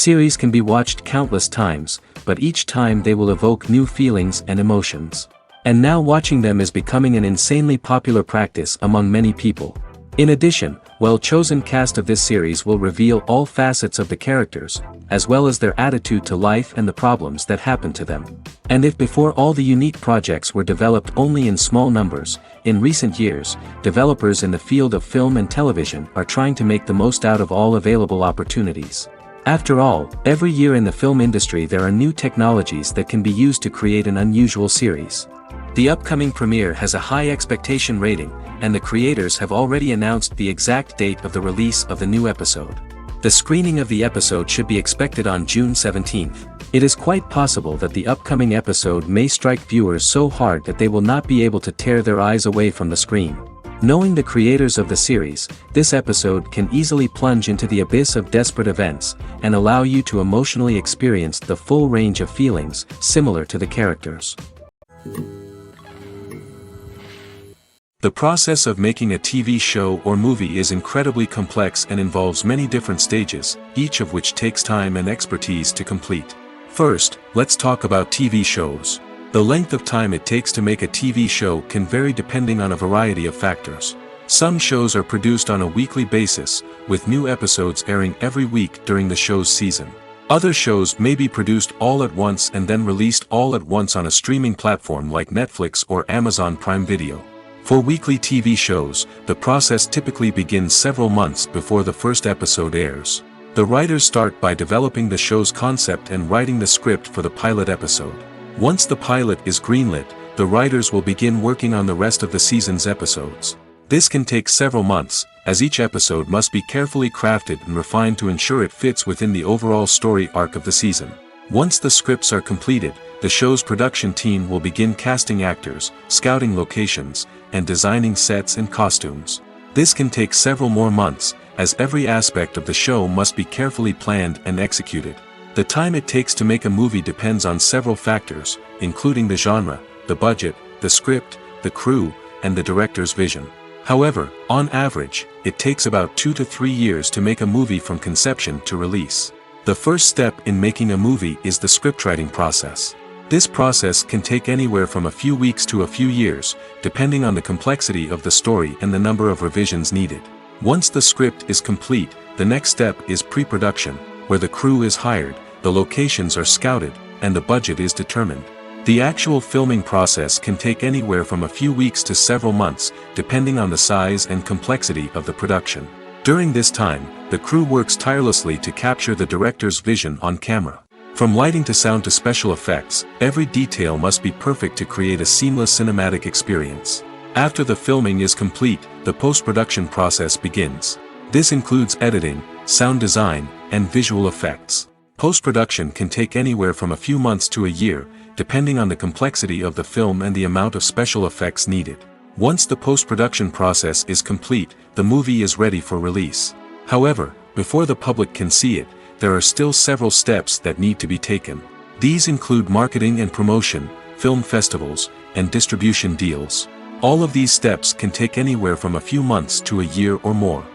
Series can be watched countless times, but each time they will evoke new feelings and emotions. And now watching them is becoming an insanely popular practice among many people. In addition, well-chosen cast of this series will reveal all facets of the characters, as well as their attitude to life and the problems that happen to them. And if before all the unique projects were developed only in small numbers, in recent years, developers in the field of film and television are trying to make the most out of all available opportunities. After all, every year in the film industry there are new technologies that can be used to create an unusual series. The upcoming premiere has a high expectation rating, and the creators have already announced the exact date of the release of the new episode. The screening of the episode should be expected on June 17th. It is quite possible that the upcoming episode may strike viewers so hard that they will not be able to tear their eyes away from the screen. Knowing the creators of the series, this episode can easily plunge into the abyss of desperate events, and allow you to emotionally experience the full range of feelings, similar to the characters. The process of making a TV show or movie is incredibly complex and involves many different stages, each of which takes time and expertise to complete. First, let's talk about TV shows. The length of time it takes to make a TV show can vary depending on a variety of factors. Some shows are produced on a weekly basis, with new episodes airing every week during the show's season. Other shows may be produced all at once and then released all at once on a streaming platform like Netflix or Amazon Prime Video. For weekly TV shows, the process typically begins several months before the first episode airs. The writers start by developing the show's concept and writing the script for the pilot episode. Once the pilot is greenlit, the writers will begin working on the rest of the season's episodes. This can take several months, as each episode must be carefully crafted and refined to ensure it fits within the overall story arc of the season. Once the scripts are completed, the show's production team will begin casting actors, scouting locations, and designing sets and costumes. This can take several more months, as every aspect of the show must be carefully planned and executed. The time it takes to make a movie depends on several factors, including the genre, the budget, the script, the crew, and the director's vision. However, on average, it takes about 2 to 3 years to make a movie from conception to release. The first step in making a movie is the scriptwriting process. This process can take anywhere from a few weeks to a few years, depending on the complexity of the story and the number of revisions needed. Once the script is complete, the next step is pre-production, where the crew is hired, the locations are scouted, and the budget is determined. The actual filming process can take anywhere from a few weeks to several months, depending on the size and complexity of the production. During this time, the crew works tirelessly to capture the director's vision on camera. From lighting to sound to special effects, every detail must be perfect to create a seamless cinematic experience. After the filming is complete, the post-production process begins. This includes editing, sound design, and visual effects. Post-production can take anywhere from a few months to a year, depending on the complexity of the film and the amount of special effects needed. Once the post-production process is complete, the movie is ready for release. However, before the public can see it, there are still several steps that need to be taken. These include marketing and promotion, film festivals, and distribution deals. All of these steps can take anywhere from a few months to a year or more.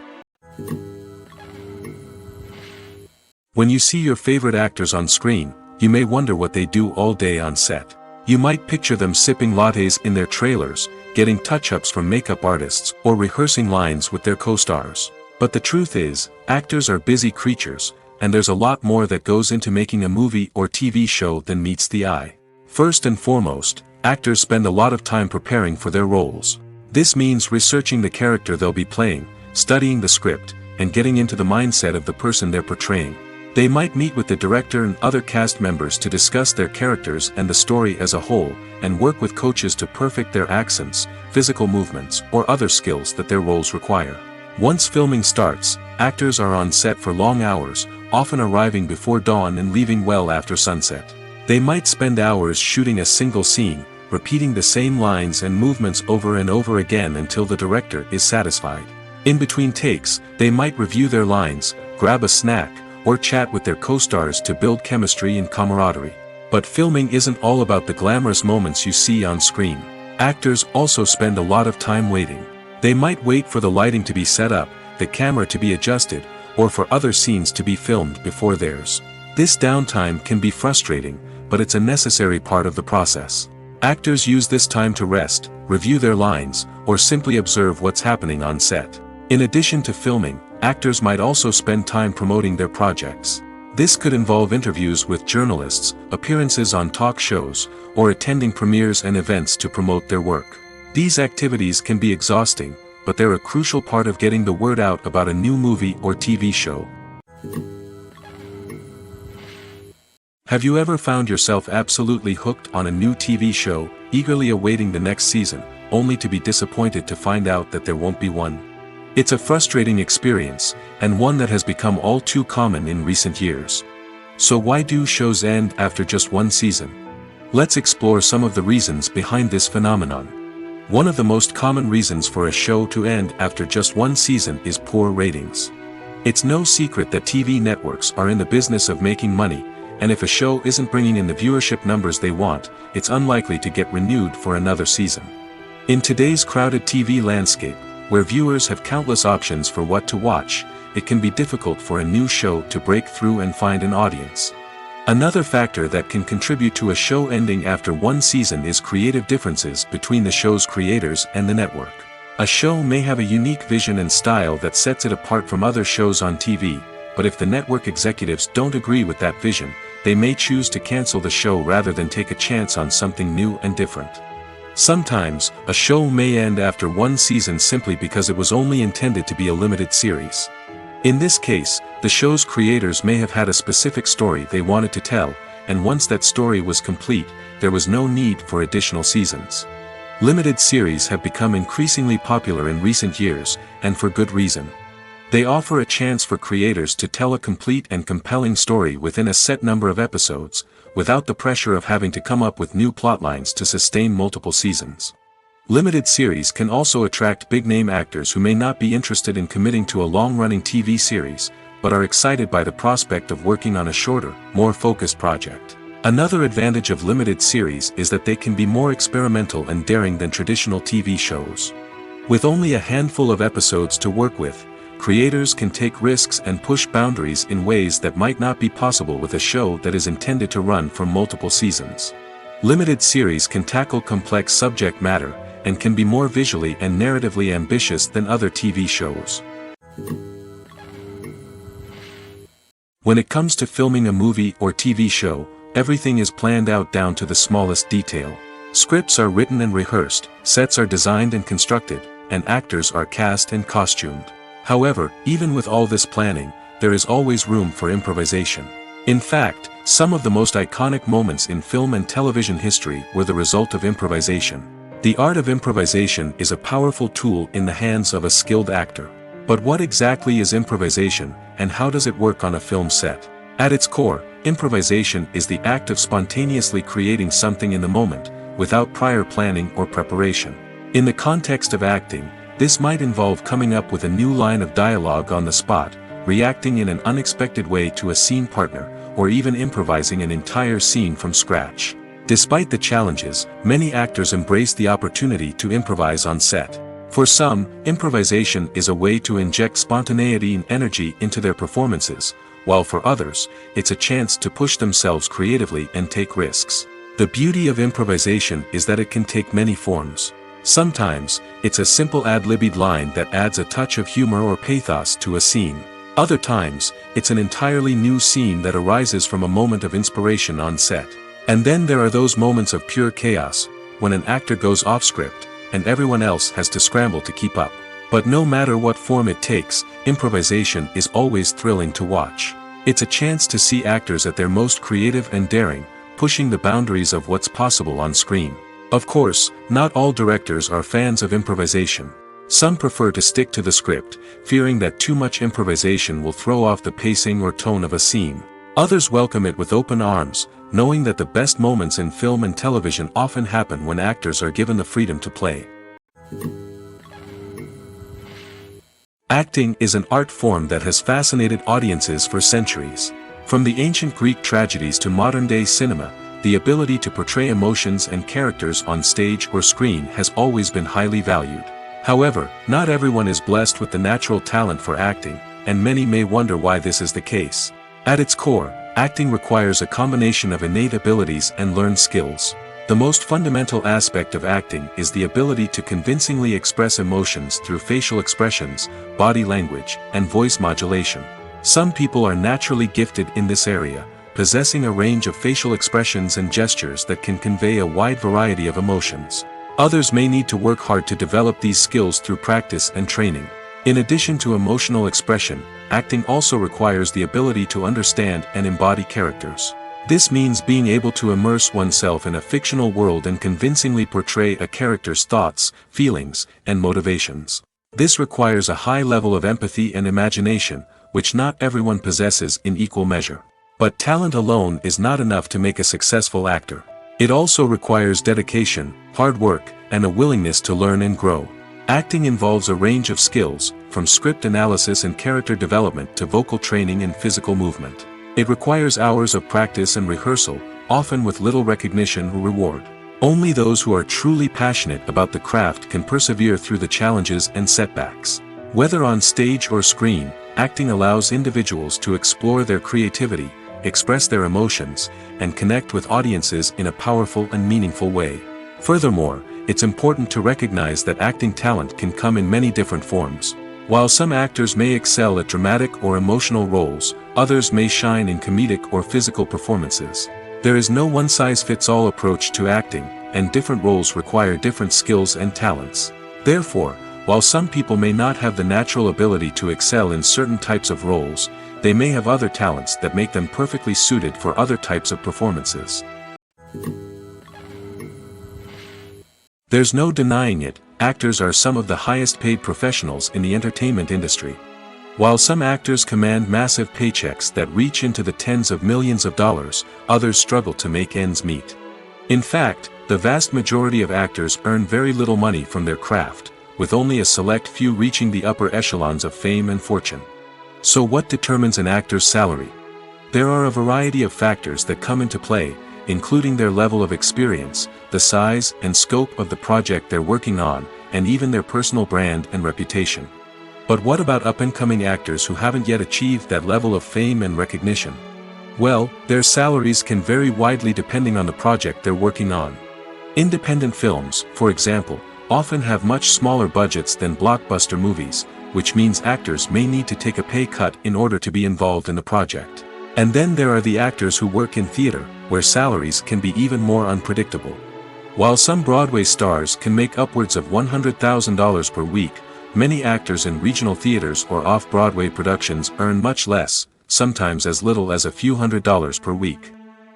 When you see your favorite actors on screen, you may wonder what they do all day on set. You might picture them sipping lattes in their trailers, getting touch-ups from makeup artists, or rehearsing lines with their co-stars. But the truth is, actors are busy creatures, and there's a lot more that goes into making a movie or TV show than meets the eye. First and foremost, actors spend a lot of time preparing for their roles. This means researching the character they'll be playing, studying the script, and getting into the mindset of the person they're portraying. They might meet with the director and other cast members to discuss their characters and the story as a whole, and work with coaches to perfect their accents, physical movements, or other skills that their roles require. Once filming starts, actors are on set for long hours, often arriving before dawn and leaving well after sunset. They might spend hours shooting a single scene, repeating the same lines and movements over and over again until the director is satisfied. In between takes, they might review their lines, grab a snack, or chat with their co-stars to build chemistry and camaraderie. But filming isn't all about the glamorous moments you see on screen. Actors also spend a lot of time waiting. They might wait for the lighting to be set up, the camera to be adjusted, or for other scenes to be filmed before theirs. This downtime can be frustrating, but it's a necessary part of the process. Actors use this time to rest, review their lines, or simply observe what's happening on set. In addition to filming, actors might also spend time promoting their projects. This could involve interviews with journalists, appearances on talk shows, or attending premieres and events to promote their work. These activities can be exhausting, but they're a crucial part of getting the word out about a new movie or TV show. Have you ever found yourself absolutely hooked on a new TV show, eagerly awaiting the next season, only to be disappointed to find out that there won't be one? It's a frustrating experience, and one that has become all too common in recent years. So why do shows end after just one season? Let's explore some of the reasons behind this phenomenon. One of the most common reasons for a show to end after just one season is poor ratings. It's no secret that TV networks are in the business of making money, and if a show isn't bringing in the viewership numbers they want, it's unlikely to get renewed for another season. In today's crowded TV landscape, where viewers have countless options for what to watch, it can be difficult for a new show to break through and find an audience. Another factor that can contribute to a show ending after one season is creative differences between the show's creators and the network. A show may have a unique vision and style that sets it apart from other shows on TV, but if the network executives don't agree with that vision, they may choose to cancel the show rather than take a chance on something new and different. Sometimes, a show may end after one season simply because it was only intended to be a limited series. In this case, the show's creators may have had a specific story they wanted to tell, and once that story was complete, there was no need for additional seasons. Limited series have become increasingly popular in recent years, and for good reason. They offer a chance for creators to tell a complete and compelling story within a set number of episodes, without the pressure of having to come up with new plotlines to sustain multiple seasons. Limited series can also attract big-name actors who may not be interested in committing to a long-running TV series, but are excited by the prospect of working on a shorter, more focused project. Another advantage of limited series is that they can be more experimental and daring than traditional TV shows. With only a handful of episodes to work with, creators can take risks and push boundaries in ways that might not be possible with a show that is intended to run for multiple seasons. Limited series can tackle complex subject matter, and can be more visually and narratively ambitious than other TV shows. When it comes to filming a movie or TV show, everything is planned out down to the smallest detail. Scripts are written and rehearsed, sets are designed and constructed, and actors are cast and costumed. However, even with all this planning, there is always room for improvisation. In fact, some of the most iconic moments in film and television history were the result of improvisation. The art of improvisation is a powerful tool in the hands of a skilled actor. But what exactly is improvisation, and how does it work on a film set? At its core, improvisation is the act of spontaneously creating something in the moment, without prior planning or preparation. In the context of acting, this might involve coming up with a new line of dialogue on the spot, reacting in an unexpected way to a scene partner, or even improvising an entire scene from scratch. Despite the challenges, many actors embrace the opportunity to improvise on set. For some, improvisation is a way to inject spontaneity and energy into their performances, while for others, it's a chance to push themselves creatively and take risks. The beauty of improvisation is that it can take many forms. Sometimes, it's a simple ad-libbed line that adds a touch of humor or pathos to a scene. Other times, it's an entirely new scene that arises from a moment of inspiration on set. And then there are those moments of pure chaos, when an actor goes off script, and everyone else has to scramble to keep up. But no matter what form it takes, improvisation is always thrilling to watch. It's a chance to see actors at their most creative and daring, pushing the boundaries of what's possible on screen. Of course, not all directors are fans of improvisation. Some prefer to stick to the script, fearing that too much improvisation will throw off the pacing or tone of a scene. Others welcome it with open arms, knowing that the best moments in film and television often happen when actors are given the freedom to play. Acting is an art form that has fascinated audiences for centuries. From the ancient Greek tragedies to modern-day cinema, the ability to portray emotions and characters on stage or screen has always been highly valued. However, not everyone is blessed with the natural talent for acting, and many may wonder why this is the case. At its core, Acting requires a combination of innate abilities and learned skills. The most fundamental aspect of acting is the ability to convincingly express emotions through facial expressions, body language, and voice modulation. Some people are naturally gifted in this area, possessing a range of facial expressions and gestures that can convey a wide variety of emotions. Others may need to work hard to develop these skills through practice and training. In addition to emotional expression, acting also requires the ability to understand and embody characters. This means being able to immerse oneself in a fictional world and convincingly portray a character's thoughts, feelings, and motivations. This requires a high level of empathy and imagination, which not everyone possesses in equal measure. But talent alone is not enough to make a successful actor. It also requires dedication, hard work, and a willingness to learn and grow. Acting involves a range of skills, from script analysis and character development to vocal training and physical movement. It requires hours of practice and rehearsal, often with little recognition or reward. Only those who are truly passionate about the craft can persevere through the challenges and setbacks. Whether on stage or screen, acting allows individuals to explore their creativity, express their emotions, and connect with audiences in a powerful and meaningful way. Furthermore, it's important to recognize that acting talent can come in many different forms. While some actors may excel at dramatic or emotional roles, others may shine in comedic or physical performances. There is no one-size-fits-all approach to acting, and different roles require different skills and talents. Therefore, while some people may not have the natural ability to excel in certain types of roles, they may have other talents that make them perfectly suited for other types of performances. There's no denying it, actors are some of the highest-paid professionals in the entertainment industry. While some actors command massive paychecks that reach into the tens of millions of dollars, others struggle to make ends meet. In fact, the vast majority of actors earn very little money from their craft, with only a select few reaching the upper echelons of fame and fortune. So what determines an actor's salary? There are a variety of factors that come into play, including their level of experience, the size and scope of the project they're working on, and even their personal brand and reputation. But what about up-and-coming actors who haven't yet achieved that level of fame and recognition? Well, their salaries can vary widely depending on the project they're working on. Independent films, for example, often have much smaller budgets than blockbuster movies, which means actors may need to take a pay cut in order to be involved in the project. And then there are the actors who work in theater, where salaries can be even more unpredictable. While some Broadway stars can make upwards of $100,000 per week, many actors in regional theaters or off-Broadway productions earn much less, sometimes as little as a few $100s per week.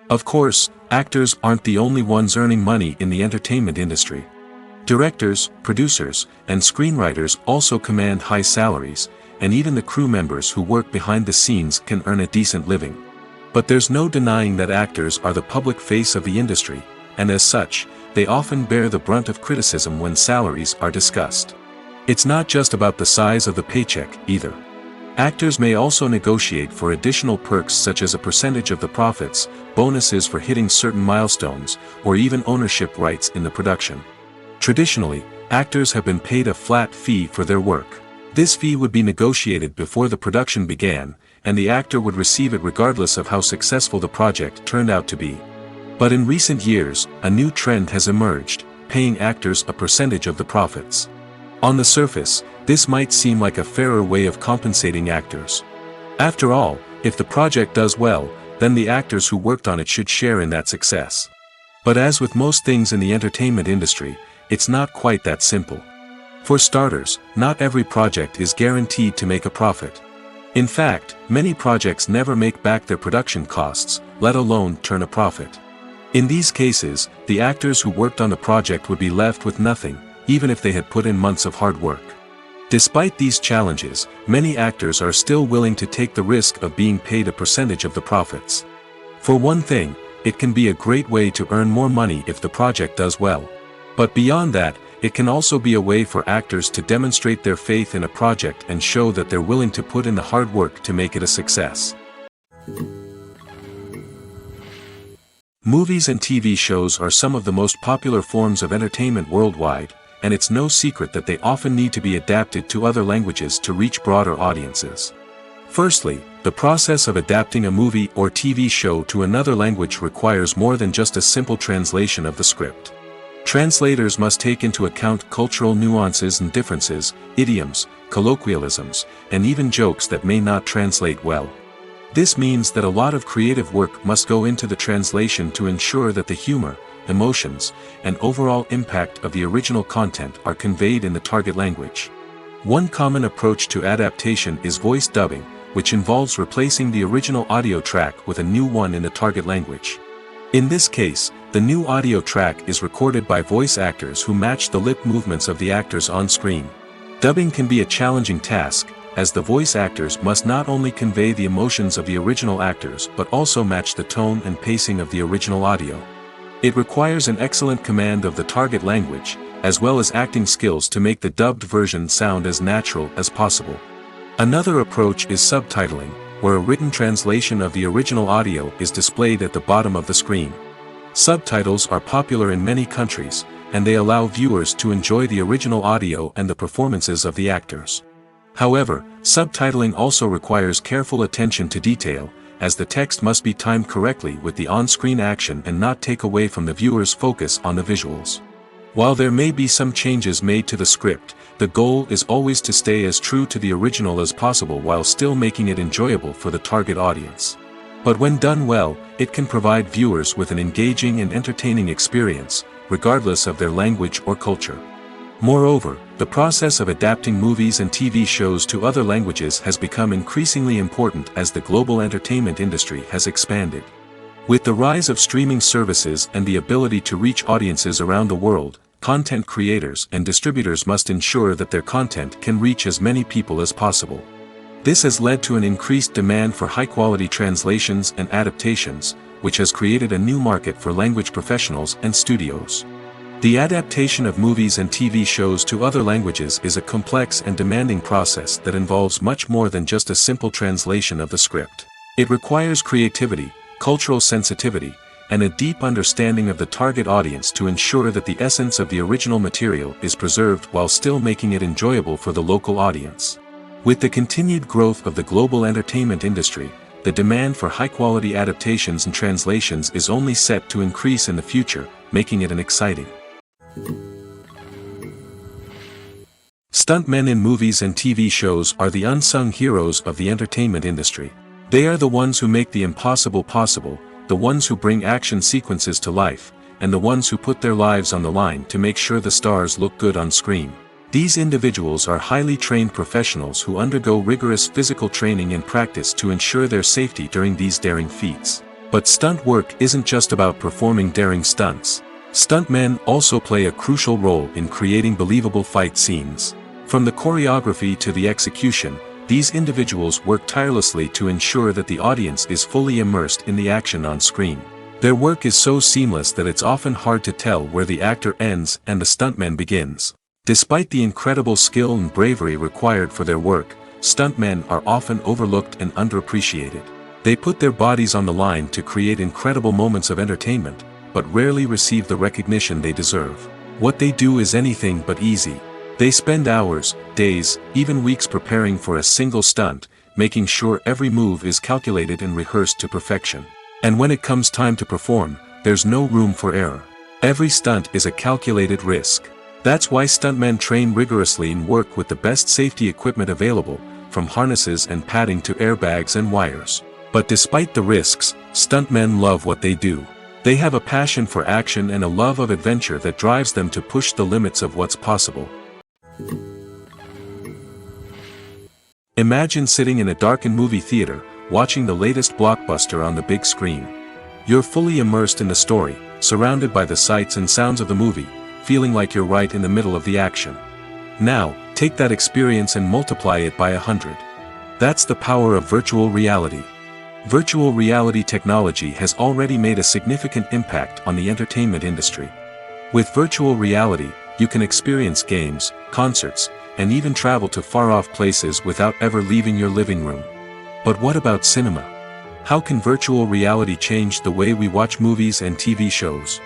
Of course, actors aren't the only ones earning money in the entertainment industry. Directors, producers, and screenwriters also command high salaries, and even the crew members who work behind the scenes can earn a decent living. But there's no denying that actors are the public face of the industry, and as such, they often bear the brunt of criticism when salaries are discussed. It's not just about the size of the paycheck, either. Actors may also negotiate for additional perks such as a percentage of the profits, bonuses for hitting certain milestones, or even ownership rights in the production. Traditionally, actors have been paid a flat fee for their work. This fee would be negotiated before the production began, and the actor would receive it regardless of how successful the project turned out to be. But in recent years, a new trend has emerged, paying actors a percentage of the profits. On the surface, this might seem like a fairer way of compensating actors. After all, if the project does well, then the actors who worked on it should share in that success. But as with most things in the entertainment industry, it's not quite that simple. For starters, not every project is guaranteed to make a profit. In fact, many projects never make back their production costs, let alone turn a profit. In these cases, the actors who worked on the project would be left with nothing, even if they had put in months of hard work. Despite these challenges, many actors are still willing to take the risk of being paid a percentage of the profits. For one thing, it can be a great way to earn more money if the project does well. But beyond that, it can also be a way for actors to demonstrate their faith in a project and show that they're willing to put in the hard work to make it a success. Movies and TV shows are some of the most popular forms of entertainment worldwide, and it's no secret that they often need to be adapted to other languages to reach broader audiences. Firstly, the process of adapting a movie or TV show to another language requires more than just a simple translation of the script. Translators must take into account cultural nuances and differences, idioms, colloquialisms, and even jokes that may not translate well. This means that a lot of creative work must go into the translation to ensure that the humor, emotions, and overall impact of the original content are conveyed in the target language. One common approach to adaptation is voice dubbing, which involves replacing the original audio track with a new one in the target language. In this case, the new audio track is recorded by voice actors who match the lip movements of the actors on screen. Dubbing can be a challenging task, as the voice actors must not only convey the emotions of the original actors but also match the tone and pacing of the original audio. It requires an excellent command of the target language, as well as acting skills to make the dubbed version sound as natural as possible. Another approach is subtitling, where a written translation of the original audio is displayed at the bottom of the screen. Subtitles are popular in many countries, and they allow viewers to enjoy the original audio and the performances of the actors. However, subtitling also requires careful attention to detail, as the text must be timed correctly with the on-screen action and not take away from the viewer's focus on the visuals. While there may be some changes made to the script, the goal is always to stay as true to the original as possible while still making it enjoyable for the target audience. But when done well, it can provide viewers with an engaging and entertaining experience, regardless of their language or culture. Moreover, the process of adapting movies and TV shows to other languages has become increasingly important as the global entertainment industry has expanded. With the rise of streaming services and the ability to reach audiences around the world, content creators and distributors must ensure that their content can reach as many people as possible. This has led to an increased demand for high-quality translations and adaptations, which has created a new market for language professionals and studios. The adaptation of movies and TV shows to other languages is a complex and demanding process that involves much more than just a simple translation of the script. It requires creativity, cultural sensitivity, and a deep understanding of the target audience to ensure that the essence of the original material is preserved while still making it enjoyable for the local audience. With the continued growth of the global entertainment industry, the demand for high-quality adaptations and translations is only set to increase in the future, making it an exciting. Stuntmen in movies and TV shows are the unsung heroes of the entertainment industry. They are the ones who make the impossible possible, the ones who bring action sequences to life, and the ones who put their lives on the line to make sure the stars look good on screen. These individuals are highly trained professionals who undergo rigorous physical training and practice to ensure their safety during these daring feats. But stunt work isn't just about performing daring stunts. Stuntmen also play a crucial role in creating believable fight scenes. From the choreography to the execution, these individuals work tirelessly to ensure that the audience is fully immersed in the action on screen. Their work is so seamless that it's often hard to tell where the actor ends and the stuntman begins. Despite the incredible skill and bravery required for their work, stuntmen are often overlooked and underappreciated. They put their bodies on the line to create incredible moments of entertainment, but rarely receive the recognition they deserve. What they do is anything but easy. They spend hours, days, even weeks preparing for a single stunt, making sure every move is calculated and rehearsed to perfection. And when it comes time to perform, there's no room for error. Every stunt is a calculated risk. That's why stuntmen train rigorously and work with the best safety equipment available, from harnesses and padding to airbags and wires. But despite the risks, stuntmen love what they do. They have a passion for action and a love of adventure that drives them to push the limits of what's possible. Imagine sitting in a darkened movie theater, watching the latest blockbuster on the big screen. You're fully immersed in the story, surrounded by the sights and sounds of the movie, feeling like you're right in the middle of the action. Now, take that experience and multiply it by 100. That's the power of virtual reality. Virtual reality technology has already made a significant impact on the entertainment industry. With virtual reality, you can experience games, concerts, and even travel to far-off places without ever leaving your living room. But what about cinema? How can virtual reality change the way we watch movies and TV shows?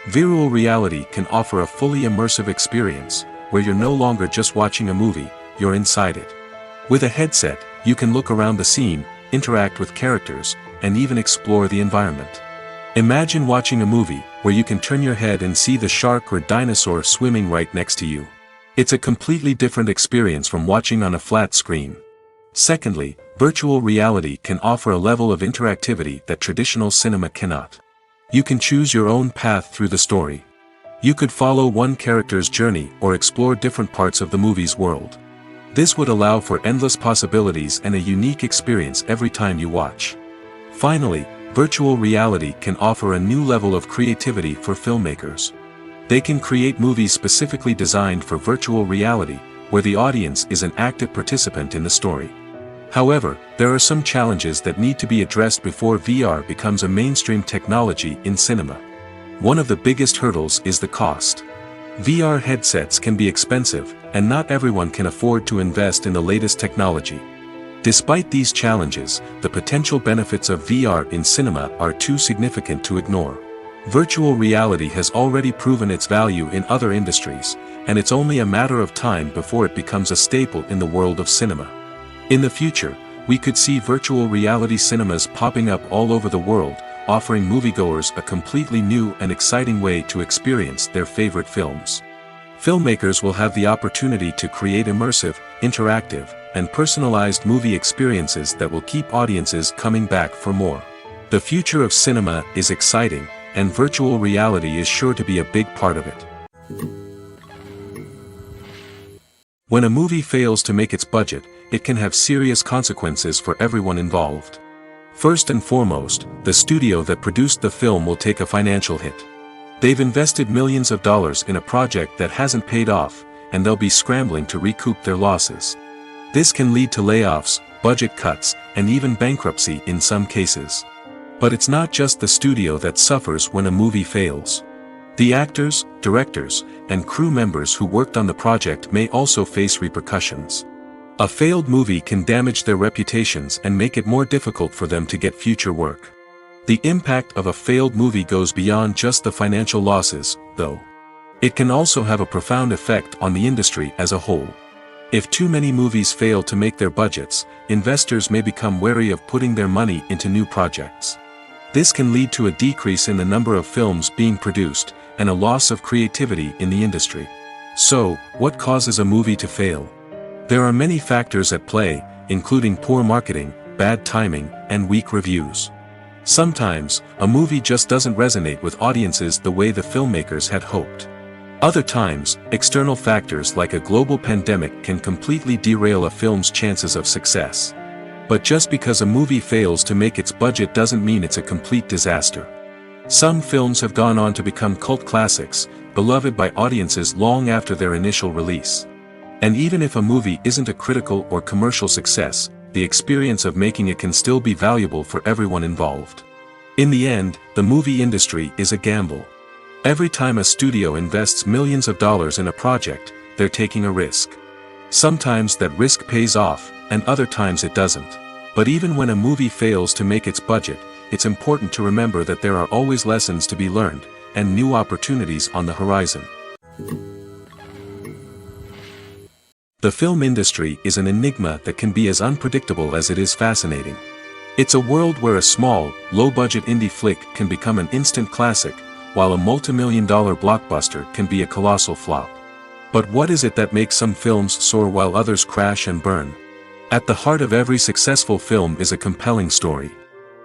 Virtual reality can offer a fully immersive experience, where you're no longer just watching a movie, you're inside it. With a headset, You can look around the scene, interact with characters, and even explore the environment. Imagine watching a movie where you can turn your head and see the shark or dinosaur swimming right next to you. It's a completely different experience from watching on a flat screen. Secondly, virtual reality can offer a level of interactivity that traditional cinema cannot. You can choose your own path through the story. You could follow one character's journey or explore different parts of the movie's world. This would allow for endless possibilities and a unique experience every time you watch. Finally, virtual reality can offer a new level of creativity for filmmakers. They can create movies specifically designed for virtual reality, where the audience is an active participant in the story. However, there are some challenges that need to be addressed before VR becomes a mainstream technology in cinema. One of the biggest hurdles is the cost. VR headsets can be expensive, and not everyone can afford to invest in the latest technology. Despite these challenges, the potential benefits of VR in cinema are too significant to ignore. Virtual reality has already proven its value in other industries, and it's only a matter of time before it becomes a staple in the world of cinema. In the future, we could see virtual reality cinemas popping up all over the world, offering moviegoers a completely new and exciting way to experience their favorite films. Filmmakers will have the opportunity to create immersive, interactive, and personalized movie experiences that will keep audiences coming back for more. The future of cinema is exciting, and virtual reality is sure to be a big part of it. When a movie fails to make its budget, it can have serious consequences for everyone involved. First and foremost, the studio that produced the film will take a financial hit. They've invested millions of dollars in a project that hasn't paid off, and they'll be scrambling to recoup their losses. This can lead to layoffs, budget cuts, and even bankruptcy in some cases. But it's not just the studio that suffers when a movie fails. The actors, directors, and crew members who worked on the project may also face repercussions. A failed movie can damage their reputations and make it more difficult for them to get future work. The impact of a failed movie goes beyond just the financial losses, though. It can also have a profound effect on the industry as a whole. If too many movies fail to make their budgets, investors may become wary of putting their money into new projects. This can lead to a decrease in the number of films being produced, and a loss of creativity in the industry. So, what causes a movie to fail? There are many factors at play, including poor marketing, bad timing, and weak reviews. Sometimes, a movie just doesn't resonate with audiences the way the filmmakers had hoped. Other times, external factors like a global pandemic can completely derail a film's chances of success. But just because a movie fails to make its budget doesn't mean it's a complete disaster. Some films have gone on to become cult classics, beloved by audiences long after their initial release. And even if a movie isn't a critical or commercial success, the experience of making it can still be valuable for everyone involved. In the end, the movie industry is a gamble. Every time a studio invests millions of dollars in a project, they're taking a risk. Sometimes that risk pays off, and other times it doesn't. But even when a movie fails to make its budget, it's important to remember that there are always lessons to be learned, and new opportunities on the horizon. The film industry is an enigma that can be as unpredictable as it is fascinating. It's a world where a small, low-budget indie flick can become an instant classic, while a multi-million-dollar blockbuster can be a colossal flop. But what is it that makes some films soar while others crash and burn? At the heart of every successful film is a compelling story.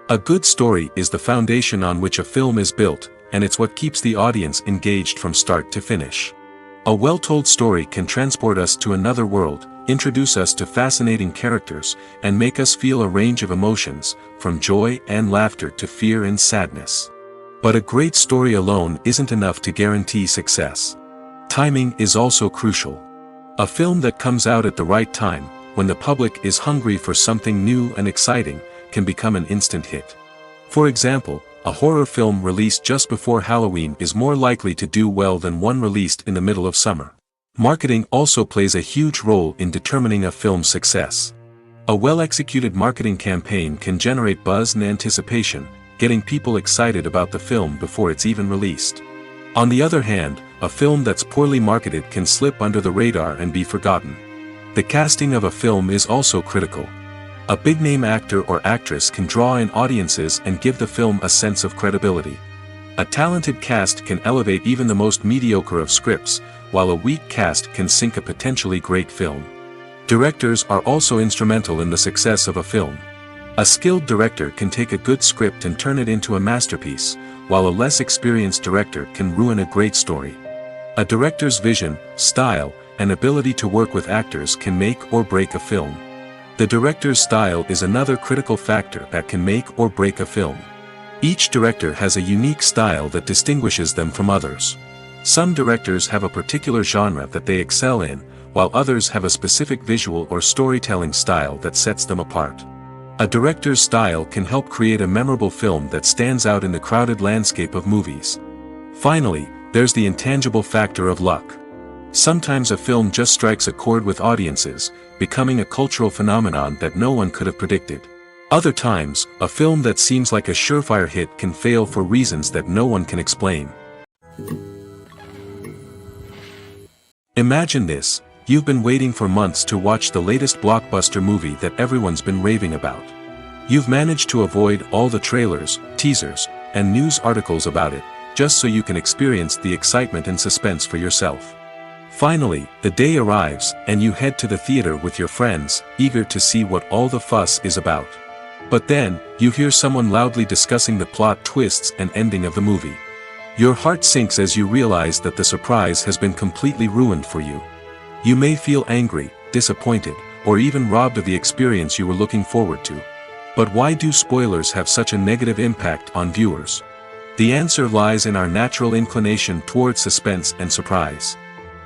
A good story is the foundation on which a film is built, and it's what keeps the audience engaged from start to finish. A well-told story can transport us to another world, introduce us to fascinating characters, and make us feel a range of emotions, from joy and laughter to fear and sadness. But a great story alone isn't enough to guarantee success. Timing is also crucial. A film that comes out at the right time, when the public is hungry for something new and exciting, can become an instant hit. For example, a horror film released just before Halloween is more likely to do well than one released in the middle of summer. Marketing also plays a huge role in determining a film's success. A well-executed marketing campaign can generate buzz and anticipation, getting people excited about the film before it's even released. On the other hand, a film that's poorly marketed can slip under the radar and be forgotten. The casting of a film is also critical. A big-name actor or actress can draw in audiences and give the film a sense of credibility. A talented cast can elevate even the most mediocre of scripts, while a weak cast can sink a potentially great film. Directors are also instrumental in the success of a film. A skilled director can take a good script and turn it into a masterpiece, while a less experienced director can ruin a great story. A director's vision, style, and ability to work with actors can make or break a film. The director's style is another critical factor that can make or break a film. Each director has a unique style that distinguishes them from others. Some directors have a particular genre that they excel in, while others have a specific visual or storytelling style that sets them apart. A director's style can help create a memorable film that stands out in the crowded landscape of movies. Finally, there's the intangible factor of luck. Sometimes a film just strikes a chord with audiences, becoming a cultural phenomenon that no one could have predicted. Other times, a film that seems like a surefire hit can fail for reasons that no one can explain. Imagine this: you've been waiting for months to watch the latest blockbuster movie that everyone's been raving about. You've managed to avoid all the trailers, teasers, and news articles about it, just so you can experience the excitement and suspense for yourself. Finally, the day arrives, and you head to the theater with your friends, eager to see what all the fuss is about. But then, you hear someone loudly discussing the plot twists and ending of the movie. Your heart sinks as you realize that the surprise has been completely ruined for you. You may feel angry, disappointed, or even robbed of the experience you were looking forward to. But why do spoilers have such a negative impact on viewers? The answer lies in our natural inclination towards suspense and surprise.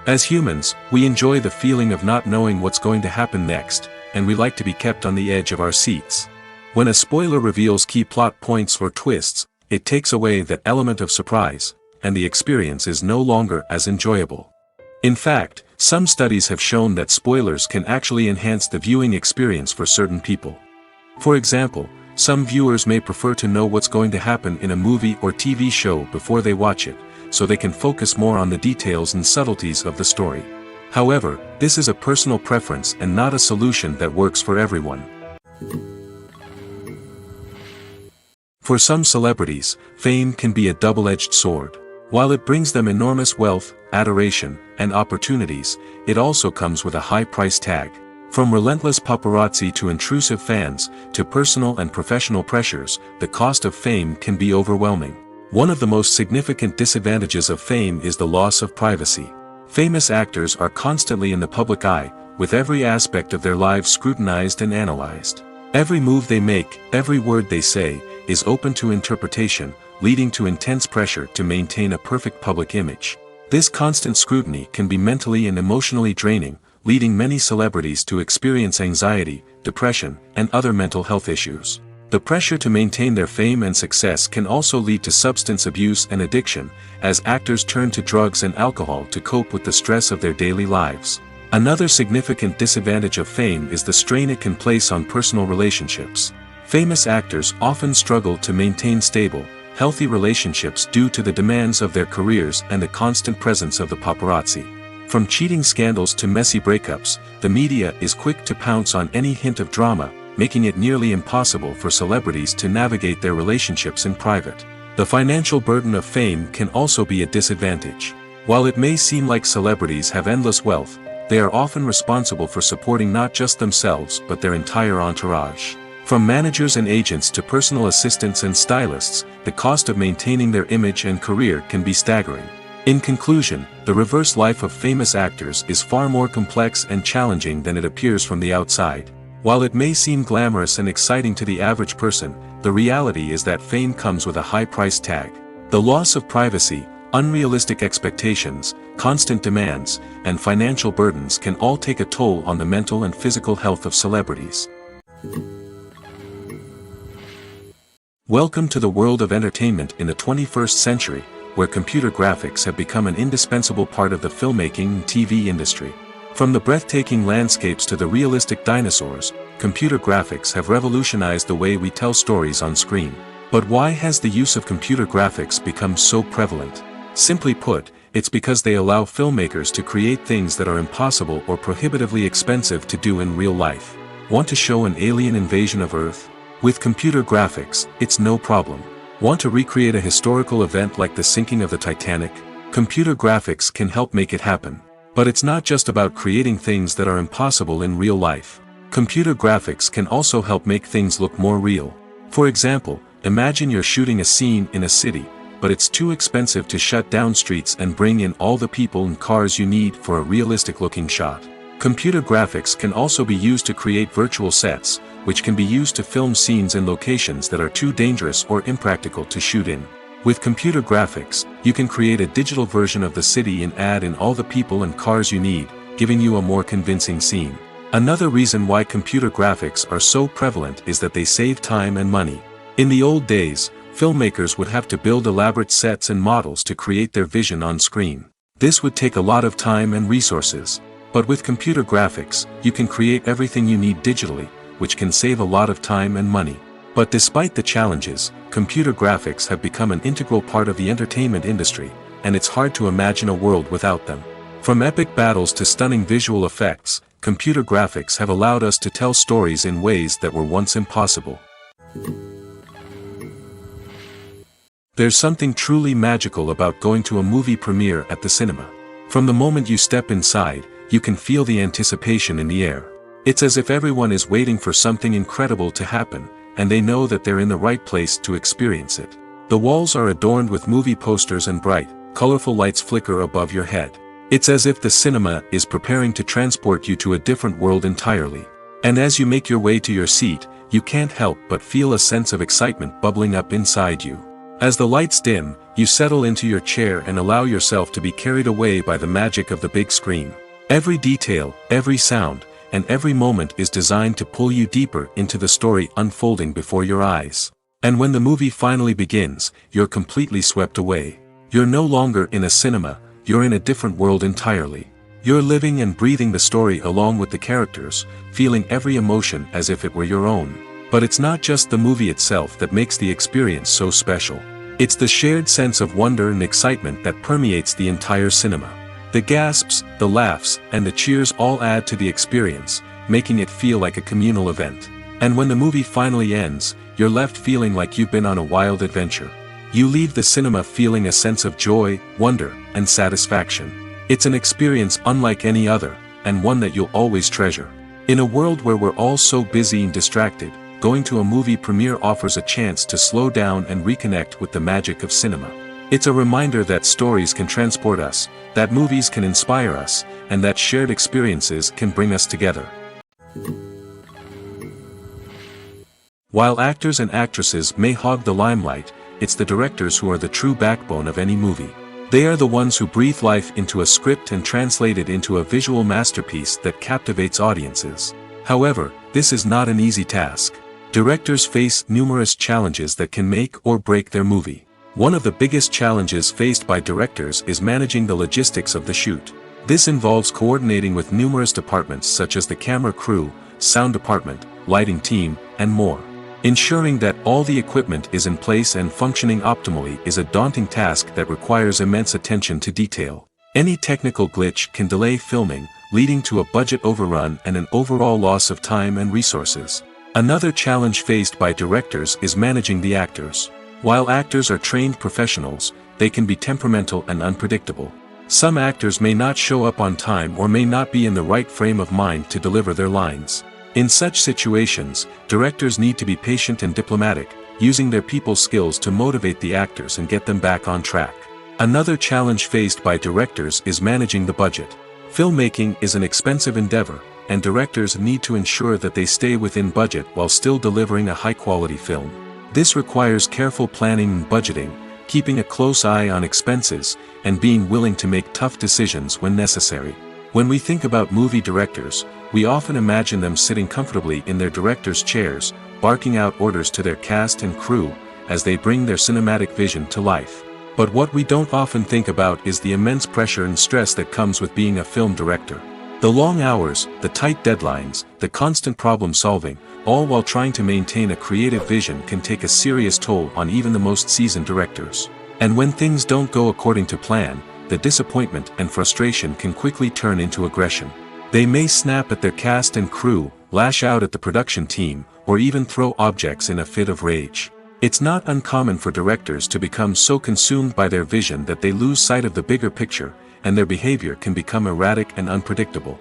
As humans, we enjoy the feeling of not knowing what's going to happen next, and we like to be kept on the edge of our seats. When a spoiler reveals key plot points or twists, it takes away that element of surprise, and the experience is no longer as enjoyable. In fact, some studies have shown that spoilers can actually enhance the viewing experience for certain people. For example, some viewers may prefer to know what's going to happen in a movie or TV show before they watch it, so they can focus more on the details and subtleties of the story. However, this is a personal preference and not a solution that works for everyone. For some celebrities, fame can be a double-edged sword. While it brings them enormous wealth, adoration, and opportunities, it also comes with a high price tag. From relentless paparazzi to intrusive fans, to personal and professional pressures, the cost of fame can be overwhelming. One of the most significant disadvantages of fame is the loss of privacy. Famous actors are constantly in the public eye, with every aspect of their lives scrutinized and analyzed. Every move they make, every word they say, is open to interpretation, leading to intense pressure to maintain a perfect public image. This constant scrutiny can be mentally and emotionally draining, leading many celebrities to experience anxiety, depression, and other mental health issues. The pressure to maintain their fame and success can also lead to substance abuse and addiction, as actors turn to drugs and alcohol to cope with the stress of their daily lives. Another significant disadvantage of fame is the strain it can place on personal relationships. Famous actors often struggle to maintain stable, healthy relationships due to the demands of their careers and the constant presence of the paparazzi. From cheating scandals to messy breakups, the media is quick to pounce on any hint of drama, making it nearly impossible for celebrities to navigate their relationships in private. The financial burden of fame can also be a disadvantage. While it may seem like celebrities have endless wealth, they are often responsible for supporting not just themselves but their entire entourage. From managers and agents to personal assistants and stylists, the cost of maintaining their image and career can be staggering. In conclusion, the reverse life of famous actors is far more complex and challenging than it appears from the outside. While it may seem glamorous and exciting to the average person, the reality is that fame comes with a high price tag. The loss of privacy, unrealistic expectations, constant demands, and financial burdens can all take a toll on the mental and physical health of celebrities. Welcome to the world of entertainment in the 21st century, where computer graphics have become an indispensable part of the filmmaking and TV industry. From the breathtaking landscapes to the realistic dinosaurs, computer graphics have revolutionized the way we tell stories on screen. But why has the use of computer graphics become so prevalent? Simply put, it's because they allow filmmakers to create things that are impossible or prohibitively expensive to do in real life. Want to show an alien invasion of Earth? With computer graphics, it's no problem. Want to recreate a historical event like the sinking of the Titanic? Computer graphics can help make it happen. But it's not just about creating things that are impossible in real life. Computer graphics can also help make things look more real. For example, imagine you're shooting a scene in a city, but it's too expensive to shut down streets and bring in all the people and cars you need for a realistic-looking shot. Computer graphics can also be used to create virtual sets, which can be used to film scenes in locations that are too dangerous or impractical to shoot in. With computer graphics, you can create a digital version of the city and add in all the people and cars you need, giving you a more convincing scene. Another reason why computer graphics are so prevalent is that they save time and money. In the old days, filmmakers would have to build elaborate sets and models to create their vision on screen. This would take a lot of time and resources. But with computer graphics, you can create everything you need digitally, which can save a lot of time and money. But despite the challenges, computer graphics have become an integral part of the entertainment industry, and it's hard to imagine a world without them. From epic battles to stunning visual effects, computer graphics have allowed us to tell stories in ways that were once impossible. There's something truly magical about going to a movie premiere at the cinema. From the moment you step inside, you can feel the anticipation in the air. It's as if everyone is waiting for something incredible to happen, and they know that they're in the right place to experience it. The walls are adorned with movie posters and bright, colorful lights flicker above your head. It's as if the cinema is preparing to transport you to a different world entirely. And as you make your way to your seat, you can't help but feel a sense of excitement bubbling up inside you. As the lights dim, you settle into your chair and allow yourself to be carried away by the magic of the big screen. Every detail, every sound, and every moment is designed to pull you deeper into the story unfolding before your eyes. And when the movie finally begins, you're completely swept away. You're no longer in a cinema, you're in a different world entirely. You're living and breathing the story along with the characters, feeling every emotion as if it were your own. But it's not just the movie itself that makes the experience so special. It's the shared sense of wonder and excitement that permeates the entire cinema. The gasps, the laughs, and the cheers all add to the experience, making it feel like a communal event. And when the movie finally ends, you're left feeling like you've been on a wild adventure. You leave the cinema feeling a sense of joy, wonder, and satisfaction. It's an experience unlike any other, and one that you'll always treasure. In a world where we're all so busy and distracted, going to a movie premiere offers a chance to slow down and reconnect with the magic of cinema. It's a reminder that stories can transport us, that movies can inspire us, and that shared experiences can bring us together. While actors and actresses may hog the limelight, it's the directors who are the true backbone of any movie. They are the ones who breathe life into a script and translate it into a visual masterpiece that captivates audiences. However, this is not an easy task. Directors face numerous challenges that can make or break their movie. One of the biggest challenges faced by directors is managing the logistics of the shoot. This involves coordinating with numerous departments such as the camera crew, sound department, lighting team, and more. Ensuring that all the equipment is in place and functioning optimally is a daunting task that requires immense attention to detail. Any technical glitch can delay filming, leading to a budget overrun and an overall loss of time and resources. Another challenge faced by directors is managing the actors. While actors are trained professionals, they can be temperamental and unpredictable. Some actors may not show up on time or may not be in the right frame of mind to deliver their lines. In such situations, directors need to be patient and diplomatic, using their people skills to motivate the actors and get them back on track. Another challenge faced by directors is managing the budget. Filmmaking is an expensive endeavor, and directors need to ensure that they stay within budget while still delivering a high-quality film. This requires careful planning and budgeting, keeping a close eye on expenses, and being willing to make tough decisions when necessary. When we think about movie directors, we often imagine them sitting comfortably in their director's chairs, barking out orders to their cast and crew, as they bring their cinematic vision to life. But what we don't often think about is the immense pressure and stress that comes with being a film director. The long hours, the tight deadlines, the constant problem solving, all while trying to maintain a creative vision can take a serious toll on even the most seasoned directors. And when things don't go according to plan, the disappointment and frustration can quickly turn into aggression. They may snap at their cast and crew, lash out at the production team, or even throw objects in a fit of rage. It's not uncommon for directors to become so consumed by their vision that they lose sight of the bigger picture, and their behavior can become erratic and unpredictable.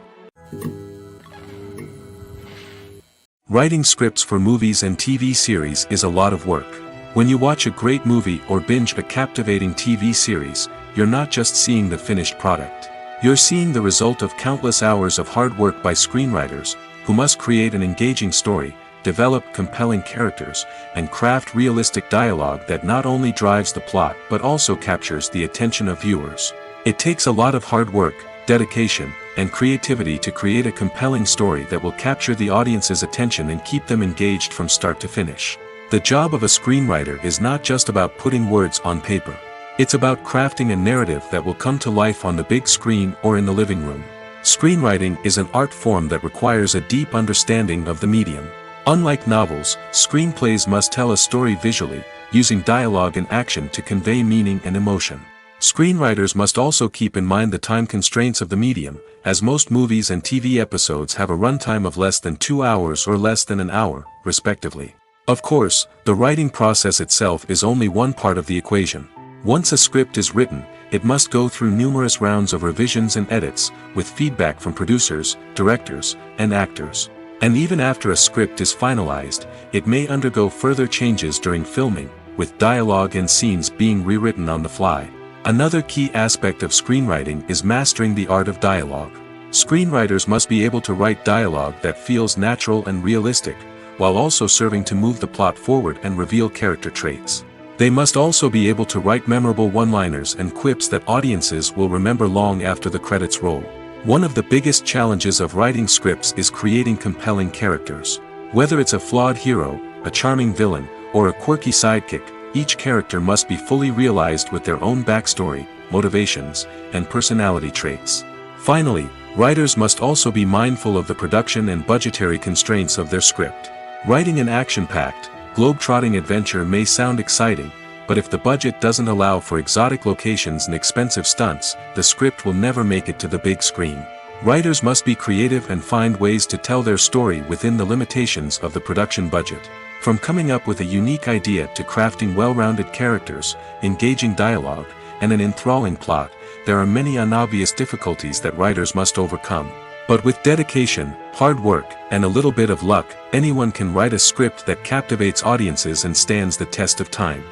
Writing scripts for movies and TV series is a lot of work. When you watch a great movie or binge a captivating TV series, you're not just seeing the finished product. You're seeing the result of countless hours of hard work by screenwriters, who must create an engaging story, develop compelling characters, and craft realistic dialogue that not only drives the plot but also captures the attention of viewers. It takes a lot of hard work, dedication, and creativity to create a compelling story that will capture the audience's attention and keep them engaged from start to finish. The job of a screenwriter is not just about putting words on paper. It's about crafting a narrative that will come to life on the big screen or in the living room. Screenwriting is an art form that requires a deep understanding of the medium. Unlike novels, screenplays must tell a story visually, using dialogue and action to convey meaning and emotion. Screenwriters must also keep in mind the time constraints of the medium, as most movies and TV episodes have a runtime of less than 2 hours or less than an hour, respectively. Of course, the writing process itself is only one part of the equation. Once a script is written, it must go through numerous rounds of revisions and edits, with feedback from producers, directors, and actors. And even after a script is finalized, it may undergo further changes during filming, with dialogue and scenes being rewritten on the fly. Another key aspect of screenwriting is mastering the art of dialogue. Screenwriters must be able to write dialogue that feels natural and realistic, while also serving to move the plot forward and reveal character traits. They must also be able to write memorable one-liners and quips that audiences will remember long after the credits roll. One of the biggest challenges of writing scripts is creating compelling characters. Whether it's a flawed hero, a charming villain, or a quirky sidekick, each character must be fully realized with their own backstory, motivations, and personality traits. Finally, writers must also be mindful of the production and budgetary constraints of their script. Writing an action-packed, globe-trotting adventure may sound exciting, but if the budget doesn't allow for exotic locations and expensive stunts, the script will never make it to the big screen. Writers must be creative and find ways to tell their story within the limitations of the production budget. From coming up with a unique idea to crafting well-rounded characters, engaging dialogue, and an enthralling plot, there are many unobvious difficulties that writers must overcome. But with dedication, hard work, and a little bit of luck, anyone can write a script that captivates audiences and stands the test of time.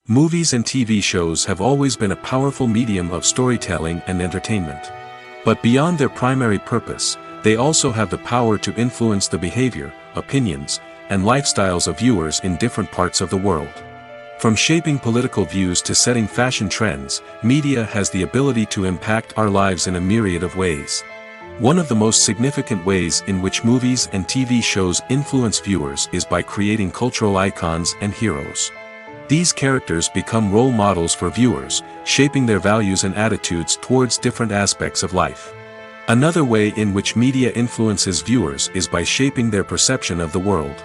Movies and TV shows have always been a powerful medium of storytelling and entertainment. But beyond their primary purpose, they also have the power to influence the behavior, opinions, and lifestyles of viewers in different parts of the world. From shaping political views to setting fashion trends, media has the ability to impact our lives in a myriad of ways. One of the most significant ways in which movies and TV shows influence viewers is by creating cultural icons and heroes. These characters become role models for viewers, shaping their values and attitudes towards different aspects of life. Another way in which media influences viewers is by shaping their perception of the world.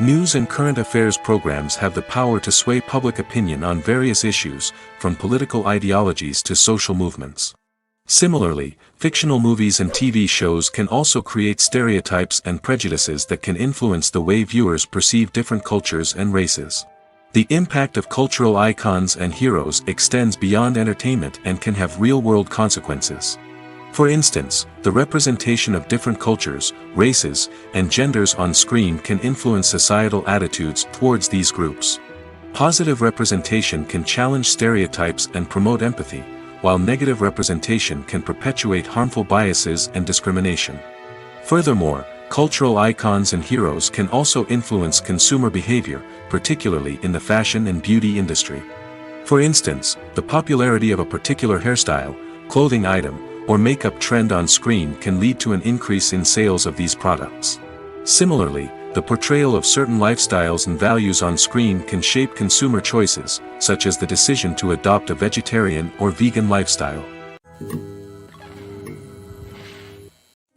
News and current affairs programs have the power to sway public opinion on various issues, from political ideologies to social movements. Similarly, fictional movies and TV shows can also create stereotypes and prejudices that can influence the way viewers perceive different cultures and races. The impact of cultural icons and heroes extends beyond entertainment and can have real-world consequences. For instance, the representation of different cultures, races, and genders on screen can influence societal attitudes towards these groups. Positive representation can challenge stereotypes and promote empathy, while negative representation can perpetuate harmful biases and discrimination. Furthermore, cultural icons and heroes can also influence consumer behavior, particularly in the fashion and beauty industry. For instance, the popularity of a particular hairstyle, clothing item, or makeup trend on screen can lead to an increase in sales of these products. Similarly, the portrayal of certain lifestyles and values on screen can shape consumer choices, such as the decision to adopt a vegetarian or vegan lifestyle.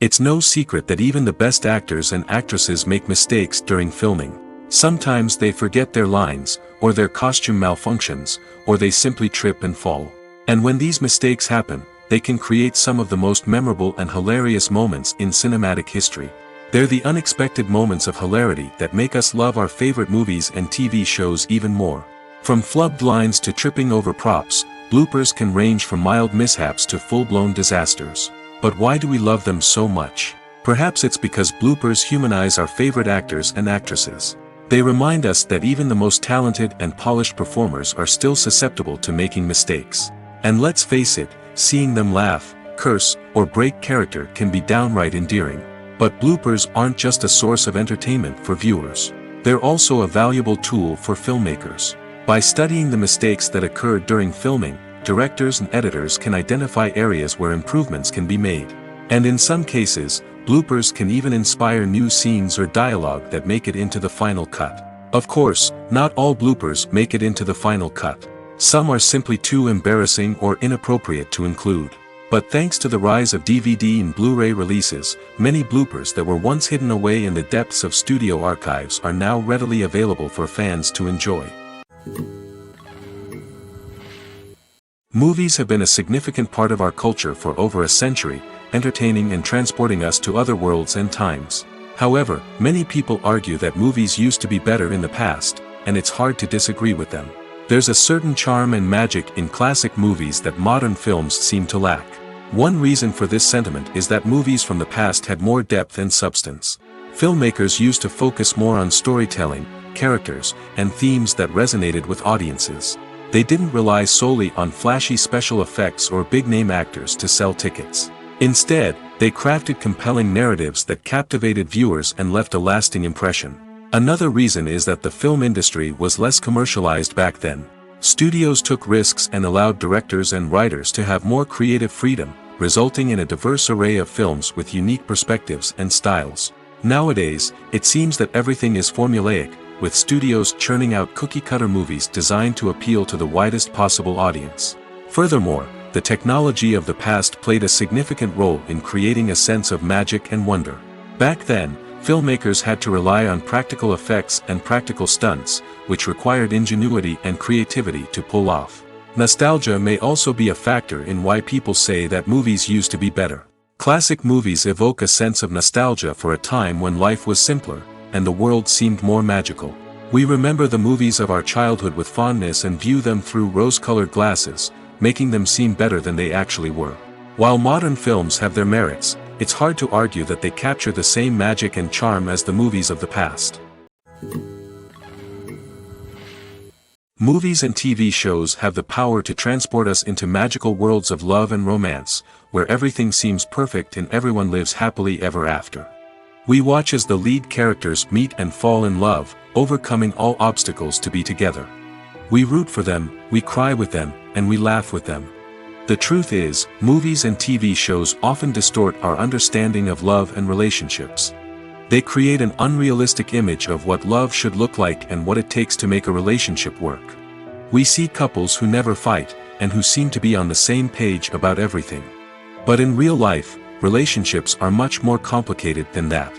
It's no secret that even the best actors and actresses make mistakes during filming. Sometimes they forget their lines, or their costume malfunctions, or they simply trip and fall. And when these mistakes happen, they can create some of the most memorable and hilarious moments in cinematic history. They're the unexpected moments of hilarity that make us love our favorite movies and TV shows even more. From flubbed lines to tripping over props, bloopers can range from mild mishaps to full-blown disasters. But why do we love them so much? Perhaps it's because bloopers humanize our favorite actors and actresses. They remind us that even the most talented and polished performers are still susceptible to making mistakes. And let's face it, seeing them laugh, curse, or break character can be downright endearing. But bloopers aren't just a source of entertainment for viewers. They're also a valuable tool for filmmakers. By studying the mistakes that occurred during filming, directors and editors can identify areas where improvements can be made. And in some cases, bloopers can even inspire new scenes or dialogue that make it into the final cut. Of course, not all bloopers make it into the final cut. Some are simply too embarrassing or inappropriate to include. But thanks to the rise of DVD and Blu-ray releases, many bloopers that were once hidden away in the depths of studio archives are now readily available for fans to enjoy. Movies have been a significant part of our culture for over a century, entertaining and transporting us to other worlds and times. However, many people argue that movies used to be better in the past, and it's hard to disagree with them. There's a certain charm and magic in classic movies that modern films seem to lack. One reason for this sentiment is that movies from the past had more depth and substance. Filmmakers used to focus more on storytelling, characters, and themes that resonated with audiences. They didn't rely solely on flashy special effects or big-name actors to sell tickets. Instead, they crafted compelling narratives that captivated viewers and left a lasting impression. Another reason is that the film industry was less commercialized back then. Studios took risks and allowed directors and writers to have more creative freedom, resulting in a diverse array of films with unique perspectives and styles. Nowadays, it seems that everything is formulaic, with studios churning out cookie-cutter movies designed to appeal to the widest possible audience. Furthermore, the technology of the past played a significant role in creating a sense of magic and wonder. Back then, filmmakers had to rely on practical effects and practical stunts, which required ingenuity and creativity to pull off. Nostalgia may also be a factor in why people say that movies used to be better. Classic movies evoke a sense of nostalgia for a time when life was simpler, and the world seemed more magical. We remember the movies of our childhood with fondness and view them through rose-colored glasses, making them seem better than they actually were. While modern films have their merits, it's hard to argue that they capture the same magic and charm as the movies of the past. Movies and TV shows have the power to transport us into magical worlds of love and romance, where everything seems perfect and everyone lives happily ever after. We watch as the lead characters meet and fall in love, overcoming all obstacles to be together. We root for them, we cry with them, and we laugh with them. The truth is, movies and TV shows often distort our understanding of love and relationships. They create an unrealistic image of what love should look like and what it takes to make a relationship work. We see couples who never fight, and who seem to be on the same page about everything. But in real life, relationships are much more complicated than that.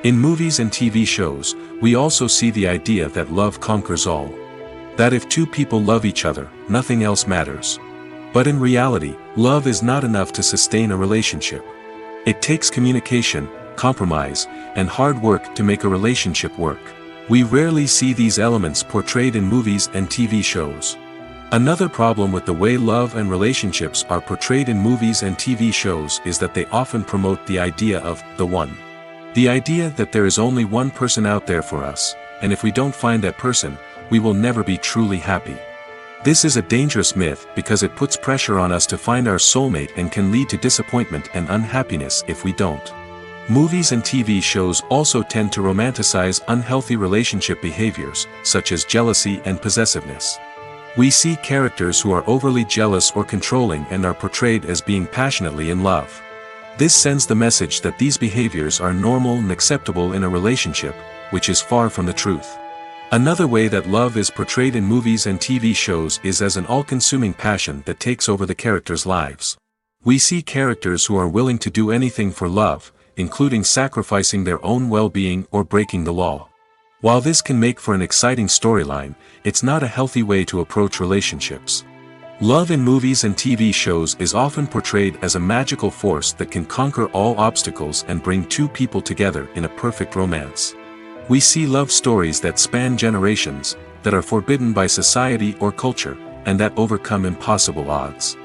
In movies and TV shows, we also see the idea that love conquers all. That if two people love each other, nothing else matters. But in reality, love is not enough to sustain a relationship. It takes communication, compromise, and hard work to make a relationship work. We rarely see these elements portrayed in movies and TV shows. Another problem with the way love and relationships are portrayed in movies and TV shows is that they often promote the idea of the one. The idea that there is only one person out there for us, and if we don't find that person, we will never be truly happy. This is a dangerous myth because it puts pressure on us to find our soulmate and can lead to disappointment and unhappiness if we don't. Movies and TV shows also tend to romanticize unhealthy relationship behaviors, such as jealousy and possessiveness. We see characters who are overly jealous or controlling and are portrayed as being passionately in love. This sends the message that these behaviors are normal and acceptable in a relationship, which is far from the truth. Another way that love is portrayed in movies and TV shows is as an all-consuming passion that takes over the characters' lives. We see characters who are willing to do anything for love, including sacrificing their own well-being or breaking the law. While this can make for an exciting storyline, it's not a healthy way to approach relationships. Love in movies and TV shows is often portrayed as a magical force that can conquer all obstacles and bring two people together in a perfect romance. We see love stories that span generations, that are forbidden by society or culture, and that overcome impossible odds.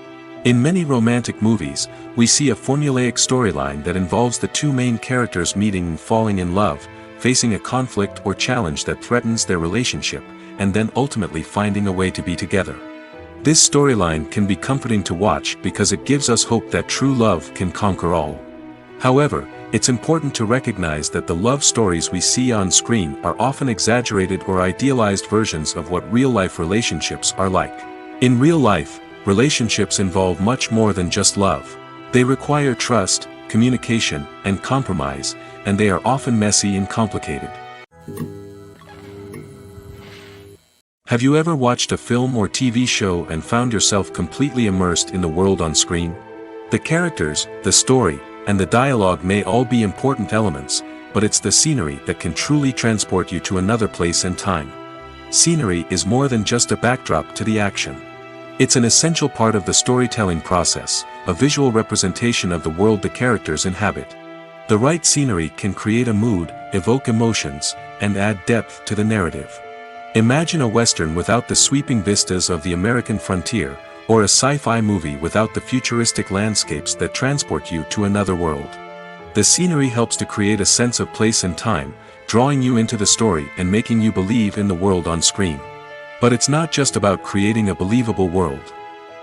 In many romantic movies, we see a formulaic storyline that involves the two main characters meeting and falling in love, facing a conflict or challenge that threatens their relationship, and then ultimately finding a way to be together. This storyline can be comforting to watch because it gives us hope that true love can conquer all. However, it's important to recognize that the love stories we see on screen are often exaggerated or idealized versions of what real-life relationships are like. In real life, relationships involve much more than just love. They require trust, communication, and compromise, and they are often messy and complicated. Have you ever watched a film or TV show and found yourself completely immersed in the world on screen? The characters, the story, and the dialogue may all be important elements, but it's the scenery that can truly transport you to another place and time. Scenery is more than just a backdrop to the action. It's an essential part of the storytelling process, a visual representation of the world the characters inhabit. The right scenery can create a mood, evoke emotions, and add depth to the narrative. Imagine a Western without the sweeping vistas of the American frontier, or a sci-fi movie without the futuristic landscapes that transport you to another world. The scenery helps to create a sense of place and time, drawing you into the story and making you believe in the world on screen. But it's not just about creating a believable world.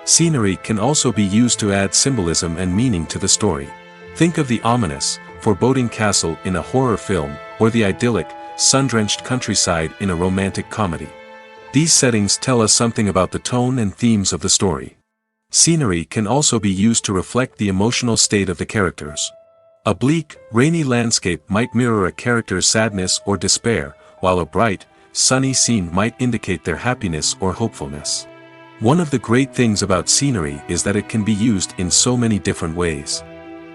Scenery can also be used to add symbolism and meaning to the story. Think of the ominous, foreboding castle in a horror film, or the idyllic, sun-drenched countryside in a romantic comedy. These settings tell us something about the tone and themes of the story. Scenery can also be used to reflect the emotional state of the characters. A bleak, rainy landscape might mirror a character's sadness or despair, while a bright, sunny scene might indicate their happiness or hopefulness. One of the great things about scenery is that it can be used in so many different ways.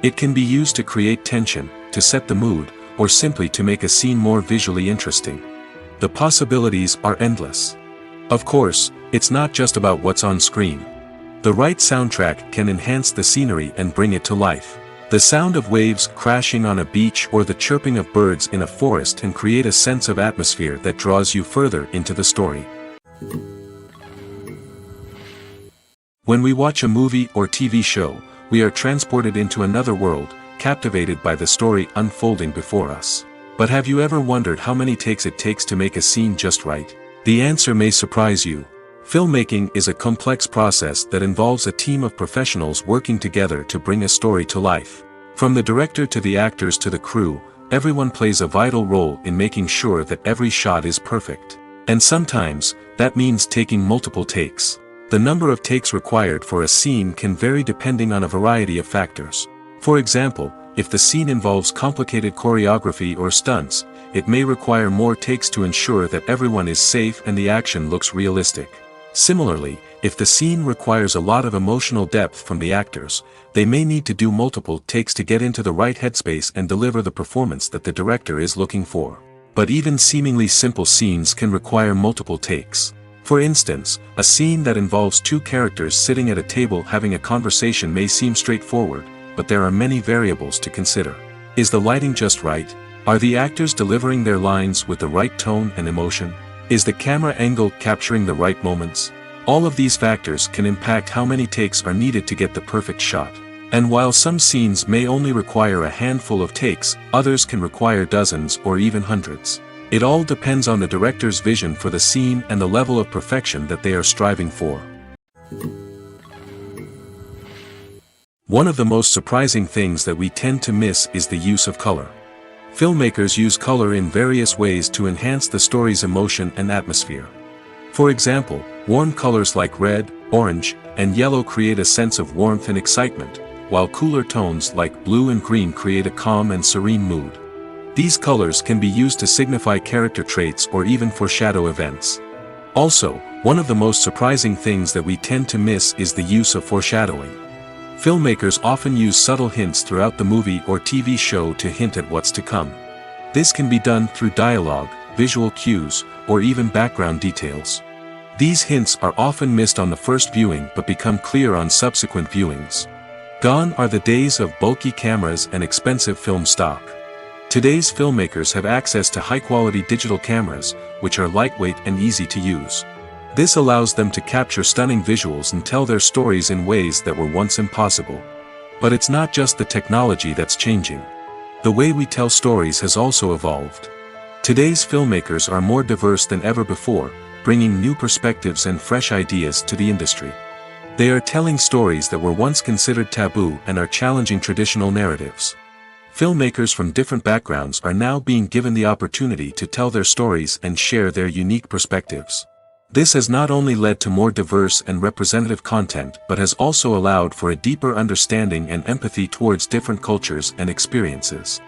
It can be used to create tension, to set the mood, or simply to make a scene more visually interesting. The possibilities are endless. Of course, it's not just about what's on screen. The right soundtrack can enhance the scenery and bring it to life. The sound of waves crashing on a beach or the chirping of birds in a forest can create a sense of atmosphere that draws you further into the story. When we watch a movie or TV show, we are transported into another world, captivated by the story unfolding before us. But have you ever wondered how many takes it takes to make a scene just right? The answer may surprise you. Filmmaking is a complex process that involves a team of professionals working together to bring a story to life. From the director to the actors to the crew, everyone plays a vital role in making sure that every shot is perfect. And sometimes, that means taking multiple takes. The number of takes required for a scene can vary depending on a variety of factors. For example, if the scene involves complicated choreography or stunts, it may require more takes to ensure that everyone is safe and the action looks realistic. Similarly, if the scene requires a lot of emotional depth from the actors, they may need to do multiple takes to get into the right headspace and deliver the performance that the director is looking for. But even seemingly simple scenes can require multiple takes. For instance, a scene that involves two characters sitting at a table having a conversation may seem straightforward, but there are many variables to consider. Is the lighting just right? Are the actors delivering their lines with the right tone and emotion? Is the camera angle capturing the right moments? All of these factors can impact how many takes are needed to get the perfect shot. And while some scenes may only require a handful of takes, others can require dozens or even hundreds. It all depends on the director's vision for the scene and the level of perfection that they are striving for. One of the most surprising things that we tend to miss is the use of color. Filmmakers use color in various ways to enhance the story's emotion and atmosphere. For example, warm colors like red, orange, and yellow create a sense of warmth and excitement, while cooler tones like blue and green create a calm and serene mood. These colors can be used to signify character traits or even foreshadow events. Also, one of the most surprising things that we tend to miss is the use of foreshadowing. Filmmakers often use subtle hints throughout the movie or TV show to hint at what's to come. This can be done through dialogue, visual cues, or even background details. These hints are often missed on the first viewing but become clear on subsequent viewings. Gone are the days of bulky cameras and expensive film stock. Today's filmmakers have access to high-quality digital cameras, which are lightweight and easy to use. This allows them to capture stunning visuals and tell their stories in ways that were once impossible. But it's not just the technology that's changing. The way we tell stories has also evolved. Today's filmmakers are more diverse than ever before, bringing new perspectives and fresh ideas to the industry. They are telling stories that were once considered taboo and are challenging traditional narratives. Filmmakers from different backgrounds are now being given the opportunity to tell their stories and share their unique perspectives. This has not only led to more diverse and representative content but has also allowed for a deeper understanding and empathy towards different cultures and experiences.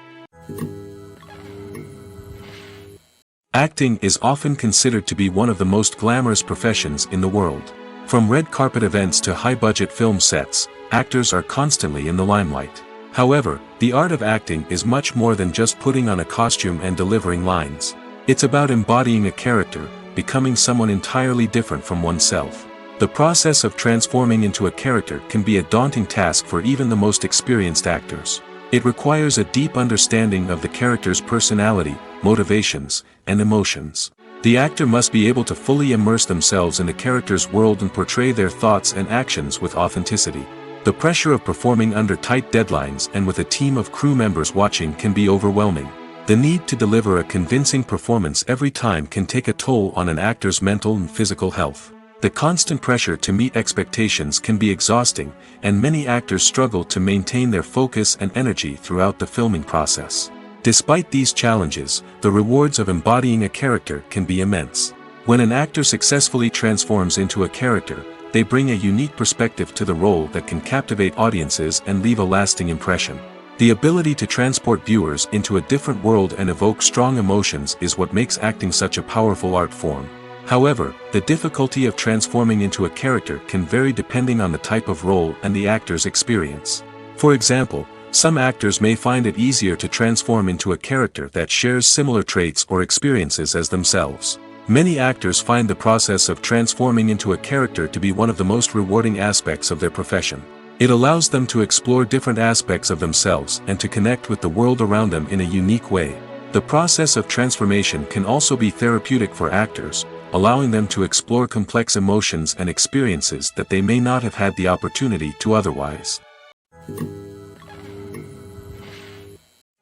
Acting is often considered to be one of the most glamorous professions in the world. From red carpet events to high-budget film sets, actors are constantly in the limelight. However, the art of acting is much more than just putting on a costume and delivering lines. It's about embodying a character, becoming someone entirely different from oneself. The process of transforming into a character can be a daunting task for even the most experienced actors. It requires a deep understanding of the character's personality, motivations, and emotions. The actor must be able to fully immerse themselves in the character's world and portray their thoughts and actions with authenticity. The pressure of performing under tight deadlines and with a team of crew members watching can be overwhelming. The need to deliver a convincing performance every time can take a toll on an actor's mental and physical health. The constant pressure to meet expectations can be exhausting, and many actors struggle to maintain their focus and energy throughout the filming process. Despite these challenges, the rewards of embodying a character can be immense. When an actor successfully transforms into a character, they bring a unique perspective to the role that can captivate audiences and leave a lasting impression. The ability to transport viewers into a different world and evoke strong emotions is what makes acting such a powerful art form. However, the difficulty of transforming into a character can vary depending on the type of role and the actor's experience. For example, some actors may find it easier to transform into a character that shares similar traits or experiences as themselves. Many actors find the process of transforming into a character to be one of the most rewarding aspects of their profession. It allows them to explore different aspects of themselves and to connect with the world around them in a unique way. The process of transformation can also be therapeutic for actors, allowing them to explore complex emotions and experiences that they may not have had the opportunity to otherwise.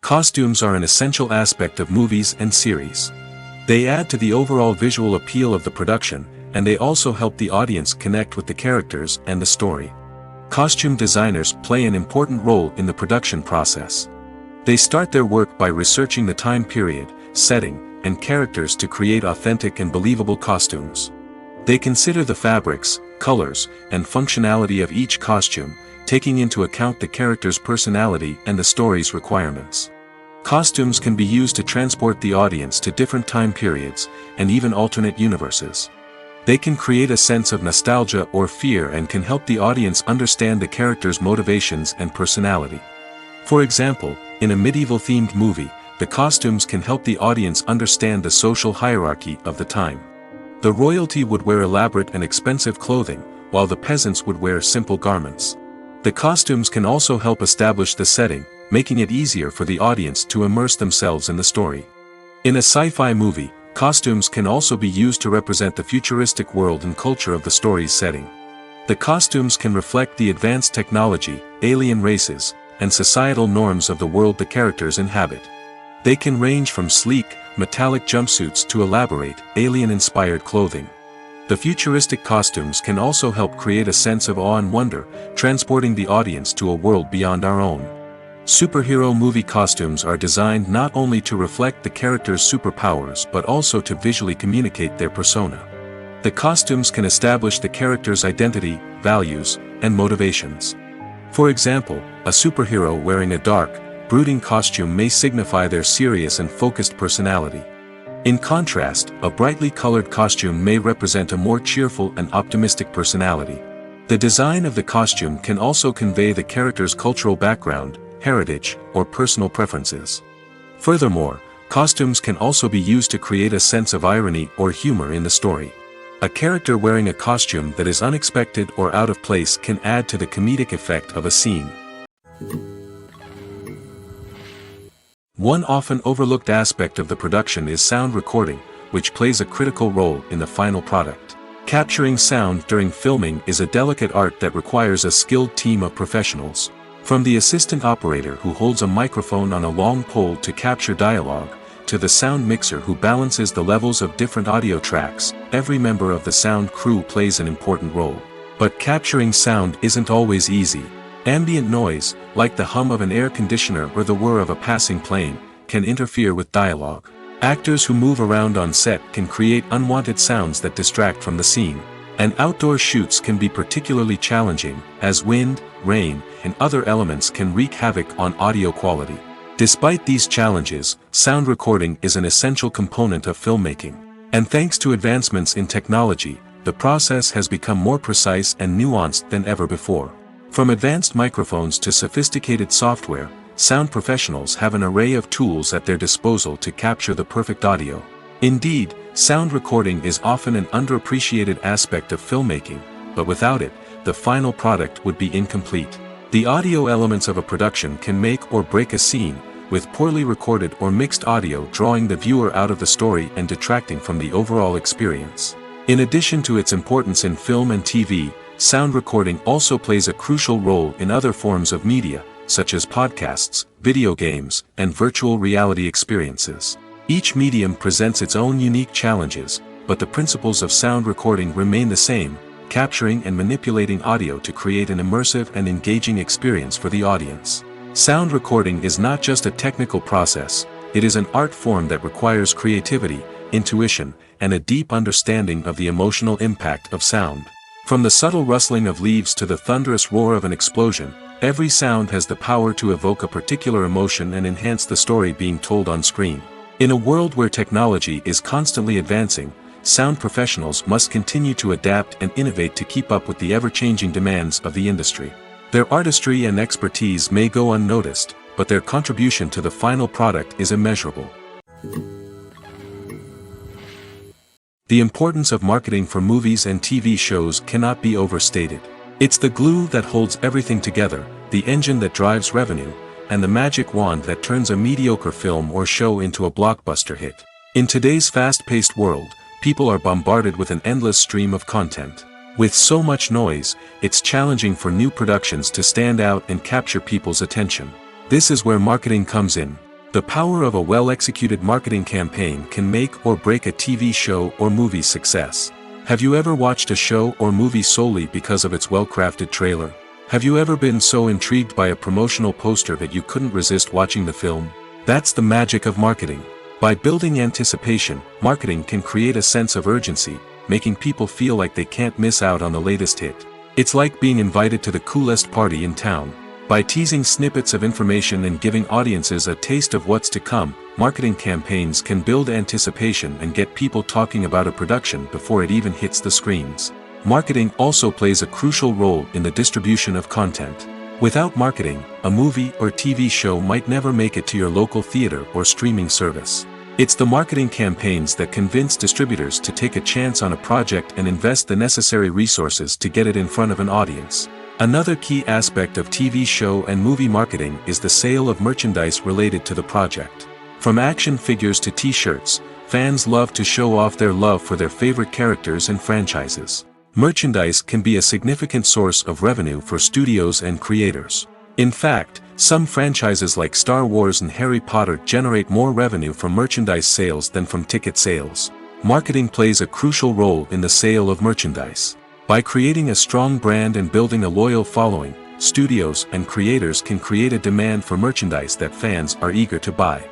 Costumes are an essential aspect of movies and series. They add to the overall visual appeal of the production, and they also help the audience connect with the characters and the story. Costume designers play an important role in the production process. They start their work by researching the time period, setting, and characters to create authentic and believable costumes. They consider the fabrics, colors, and functionality of each costume, taking into account the character's personality and the story's requirements. Costumes can be used to transport the audience to different time periods, and even alternate universes. They can create a sense of nostalgia or fear and can help the audience understand the character's motivations and personality. For example, in a medieval-themed movie, the costumes can help the audience understand the social hierarchy of the time. The royalty would wear elaborate and expensive clothing, while the peasants would wear simple garments. The costumes can also help establish the setting, making it easier for the audience to immerse themselves in the story. In a sci-fi movie, costumes can also be used to represent the futuristic world and culture of the story's setting. The costumes can reflect the advanced technology, alien races, and societal norms of the world the characters inhabit. They can range from sleek, metallic jumpsuits to elaborate, alien-inspired clothing. The futuristic costumes can also help create a sense of awe and wonder, transporting the audience to a world beyond our own. Superhero movie costumes are designed not only to reflect the character's superpowers but also to visually communicate their persona. The costumes can establish the character's identity, values, and motivations. For example, a superhero wearing a dark, brooding costume may signify their serious and focused personality. In contrast, a brightly colored costume may represent a more cheerful and optimistic personality. The design of the costume can also convey the character's cultural background, heritage, or personal preferences. Furthermore, costumes can also be used to create a sense of irony or humor in the story. A character wearing a costume that is unexpected or out of place can add to the comedic effect of a scene. One often overlooked aspect of the production is sound recording, which plays a critical role in the final product. Capturing sound during filming is a delicate art that requires a skilled team of professionals. From the assistant operator who holds a microphone on a long pole to capture dialogue, to the sound mixer who balances the levels of different audio tracks, every member of the sound crew plays an important role. But capturing sound isn't always easy. Ambient noise, like the hum of an air conditioner or the whir of a passing plane, can interfere with dialogue. Actors who move around on set can create unwanted sounds that distract from the scene. And outdoor shoots can be particularly challenging, as wind, rain, and other elements can wreak havoc on audio quality. Despite these challenges, sound recording is an essential component of filmmaking. And thanks to advancements in technology, the process has become more precise and nuanced than ever before. From advanced microphones to sophisticated software, sound professionals have an array of tools at their disposal to capture the perfect audio. Indeed, sound recording is often an underappreciated aspect of filmmaking, but without it, the final product would be incomplete. The audio elements of a production can make or break a scene, with poorly recorded or mixed audio drawing the viewer out of the story and detracting from the overall experience. In addition to its importance in film and TV, sound recording also plays a crucial role in other forms of media, such as podcasts, video games, and virtual reality experiences. Each medium presents its own unique challenges, but the principles of sound recording remain the same, capturing and manipulating audio to create an immersive and engaging experience for the audience. Sound recording is not just a technical process, it is an art form that requires creativity, intuition, and a deep understanding of the emotional impact of sound. From the subtle rustling of leaves to the thunderous roar of an explosion, every sound has the power to evoke a particular emotion and enhance the story being told on screen. In a world where technology is constantly advancing, sound professionals must continue to adapt and innovate to keep up with the ever-changing demands of the industry. Their artistry and expertise may go unnoticed, but their contribution to the final product is immeasurable. The importance of marketing for movies and TV shows cannot be overstated. It's the glue that holds everything together, the engine that drives revenue, and the magic wand that turns a mediocre film or show into a blockbuster hit. In today's fast-paced world, people are bombarded with an endless stream of content. With so much noise, it's challenging for new productions to stand out and capture people's attention. This is where marketing comes in. The power of a well-executed marketing campaign can make or break a TV show or movie's success. Have you ever watched a show or movie solely because of its well-crafted trailer? Have you ever been so intrigued by a promotional poster that you couldn't resist watching the film? That's the magic of marketing. By building anticipation, marketing can create a sense of urgency, making people feel like they can't miss out on the latest hit. It's like being invited to the coolest party in town. By teasing snippets of information and giving audiences a taste of what's to come, marketing campaigns can build anticipation and get people talking about a production before it even hits the screens. Marketing also plays a crucial role in the distribution of content. Without marketing, a movie or TV show might never make it to your local theater or streaming service. It's the marketing campaigns that convince distributors to take a chance on a project and invest the necessary resources to get it in front of an audience. Another key aspect of TV show and movie marketing is the sale of merchandise related to the project. From action figures to t-shirts, fans love to show off their love for their favorite characters and franchises. Merchandise can be a significant source of revenue for studios and creators. In fact, some franchises like Star Wars and Harry Potter generate more revenue from merchandise sales than from ticket sales. Marketing plays a crucial role in the sale of merchandise. By creating a strong brand and building a loyal following, studios and creators can create a demand for merchandise that fans are eager to buy.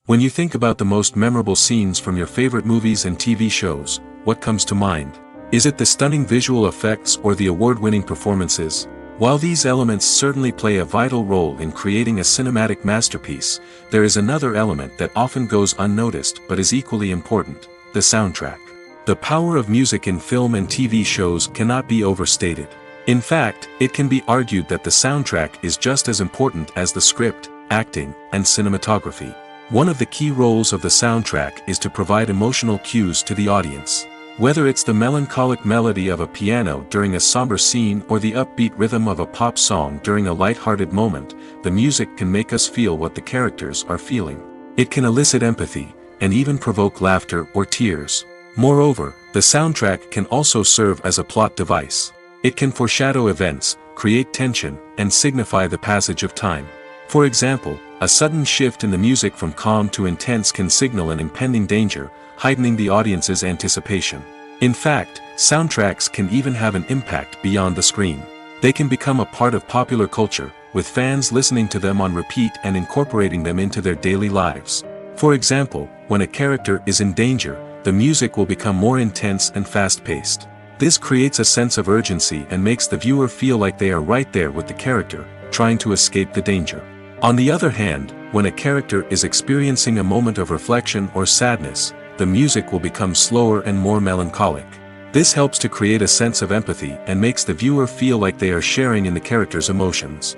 When you think about the most memorable scenes from your favorite movies and TV shows, what comes to mind? Is it the stunning visual effects or the award-winning performances? While these elements certainly play a vital role in creating a cinematic masterpiece, there is another element that often goes unnoticed but is equally important: the soundtrack. The power of music in film and TV shows cannot be overstated. In fact, it can be argued that the soundtrack is just as important as the script, acting, and cinematography. One of the key roles of the soundtrack is to provide emotional cues to the audience. Whether it's the melancholic melody of a piano during a somber scene or the upbeat rhythm of a pop song during a light-hearted moment, the music can make us feel what the characters are feeling. It can elicit empathy, and even provoke laughter or tears. Moreover, the soundtrack can also serve as a plot device. It can foreshadow events, create tension, and signify the passage of time. For example, a sudden shift in the music from calm to intense can signal an impending danger, heightening the audience's anticipation. In fact, soundtracks can even have an impact beyond the screen. They can become a part of popular culture, with fans listening to them on repeat and incorporating them into their daily lives. For example, when a character is in danger, the music will become more intense and fast-paced. This creates a sense of urgency and makes the viewer feel like they are right there with the character, trying to escape the danger. On the other hand, when a character is experiencing a moment of reflection or sadness, the music will become slower and more melancholic. This helps to create a sense of empathy and makes the viewer feel like they are sharing in the character's emotions.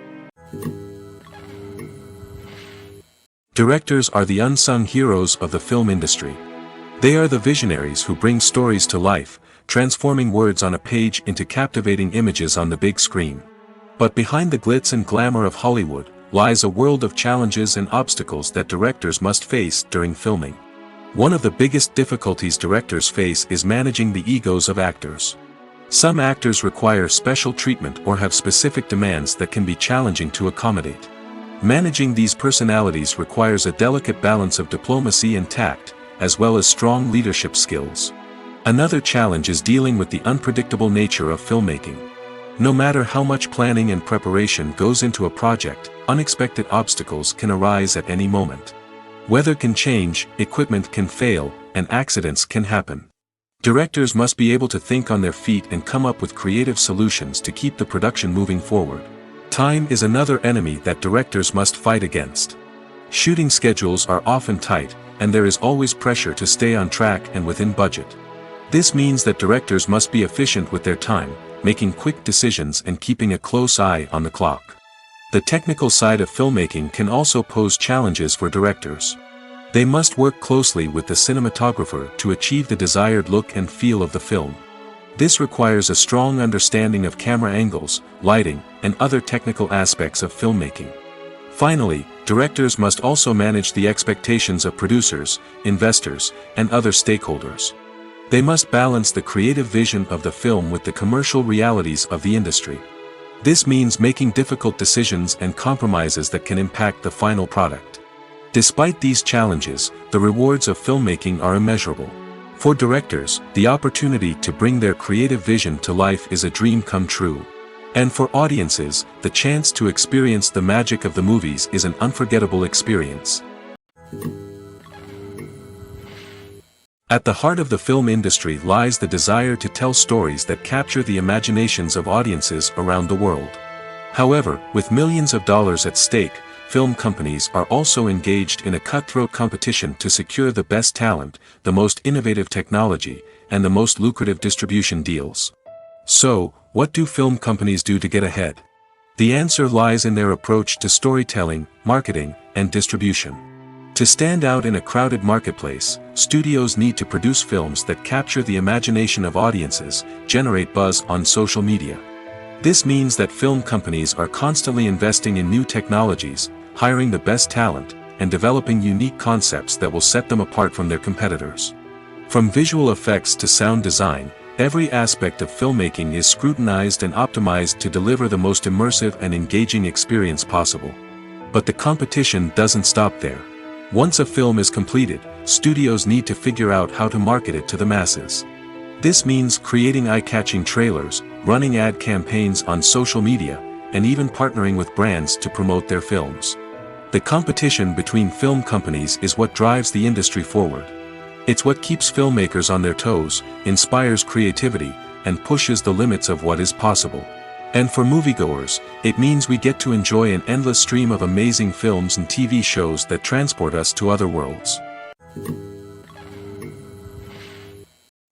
Directors are the unsung heroes of the film industry. They are the visionaries who bring stories to life, transforming words on a page into captivating images on the big screen. But behind the glitz and glamour of Hollywood lies a world of challenges and obstacles that directors must face during filming. One of the biggest difficulties directors face is managing the egos of actors. Some actors require special treatment or have specific demands that can be challenging to accommodate. Managing these personalities requires a delicate balance of diplomacy and tact, as well as strong leadership skills. Another challenge is dealing with the unpredictable nature of filmmaking. No matter how much planning and preparation goes into a project, unexpected obstacles can arise at any moment. Weather can change, equipment can fail, and accidents can happen. Directors must be able to think on their feet and come up with creative solutions to keep the production moving forward. Time is another enemy that directors must fight against. Shooting schedules are often tight, and there is always pressure to stay on track and within budget. This means that directors must be efficient with their time, making quick decisions and keeping a close eye on the clock. The technical side of filmmaking can also pose challenges for directors. They must work closely with the cinematographer to achieve the desired look and feel of the film. This requires a strong understanding of camera angles, lighting, and other technical aspects of filmmaking. Finally, directors must also manage the expectations of producers, investors, and other stakeholders. They must balance the creative vision of the film with the commercial realities of the industry. This means making difficult decisions and compromises that can impact the final product. Despite these challenges, the rewards of filmmaking are immeasurable. For directors, the opportunity to bring their creative vision to life is a dream come true. And for audiences, the chance to experience the magic of the movies is an unforgettable experience. At the heart of the film industry lies the desire to tell stories that capture the imaginations of audiences around the world. However, with millions of dollars at stake, film companies are also engaged in a cutthroat competition to secure the best talent, the most innovative technology, and the most lucrative distribution deals. So, what do film companies do to get ahead? The answer lies in their approach to storytelling, marketing, and distribution. To stand out in a crowded marketplace, studios need to produce films that capture the imagination of audiences, generate buzz on social media. This means that film companies are constantly investing in new technologies, hiring the best talent, and developing unique concepts that will set them apart from their competitors. From visual effects to sound design, every aspect of filmmaking is scrutinized and optimized to deliver the most immersive and engaging experience possible. But the competition doesn't stop there. Once a film is completed, studios need to figure out how to market it to the masses. This means creating eye-catching trailers, running ad campaigns on social media, and even partnering with brands to promote their films. The competition between film companies is what drives the industry forward. It's what keeps filmmakers on their toes, inspires creativity, and pushes the limits of what is possible. And for moviegoers, it means we get to enjoy an endless stream of amazing films and TV shows that transport us to other worlds.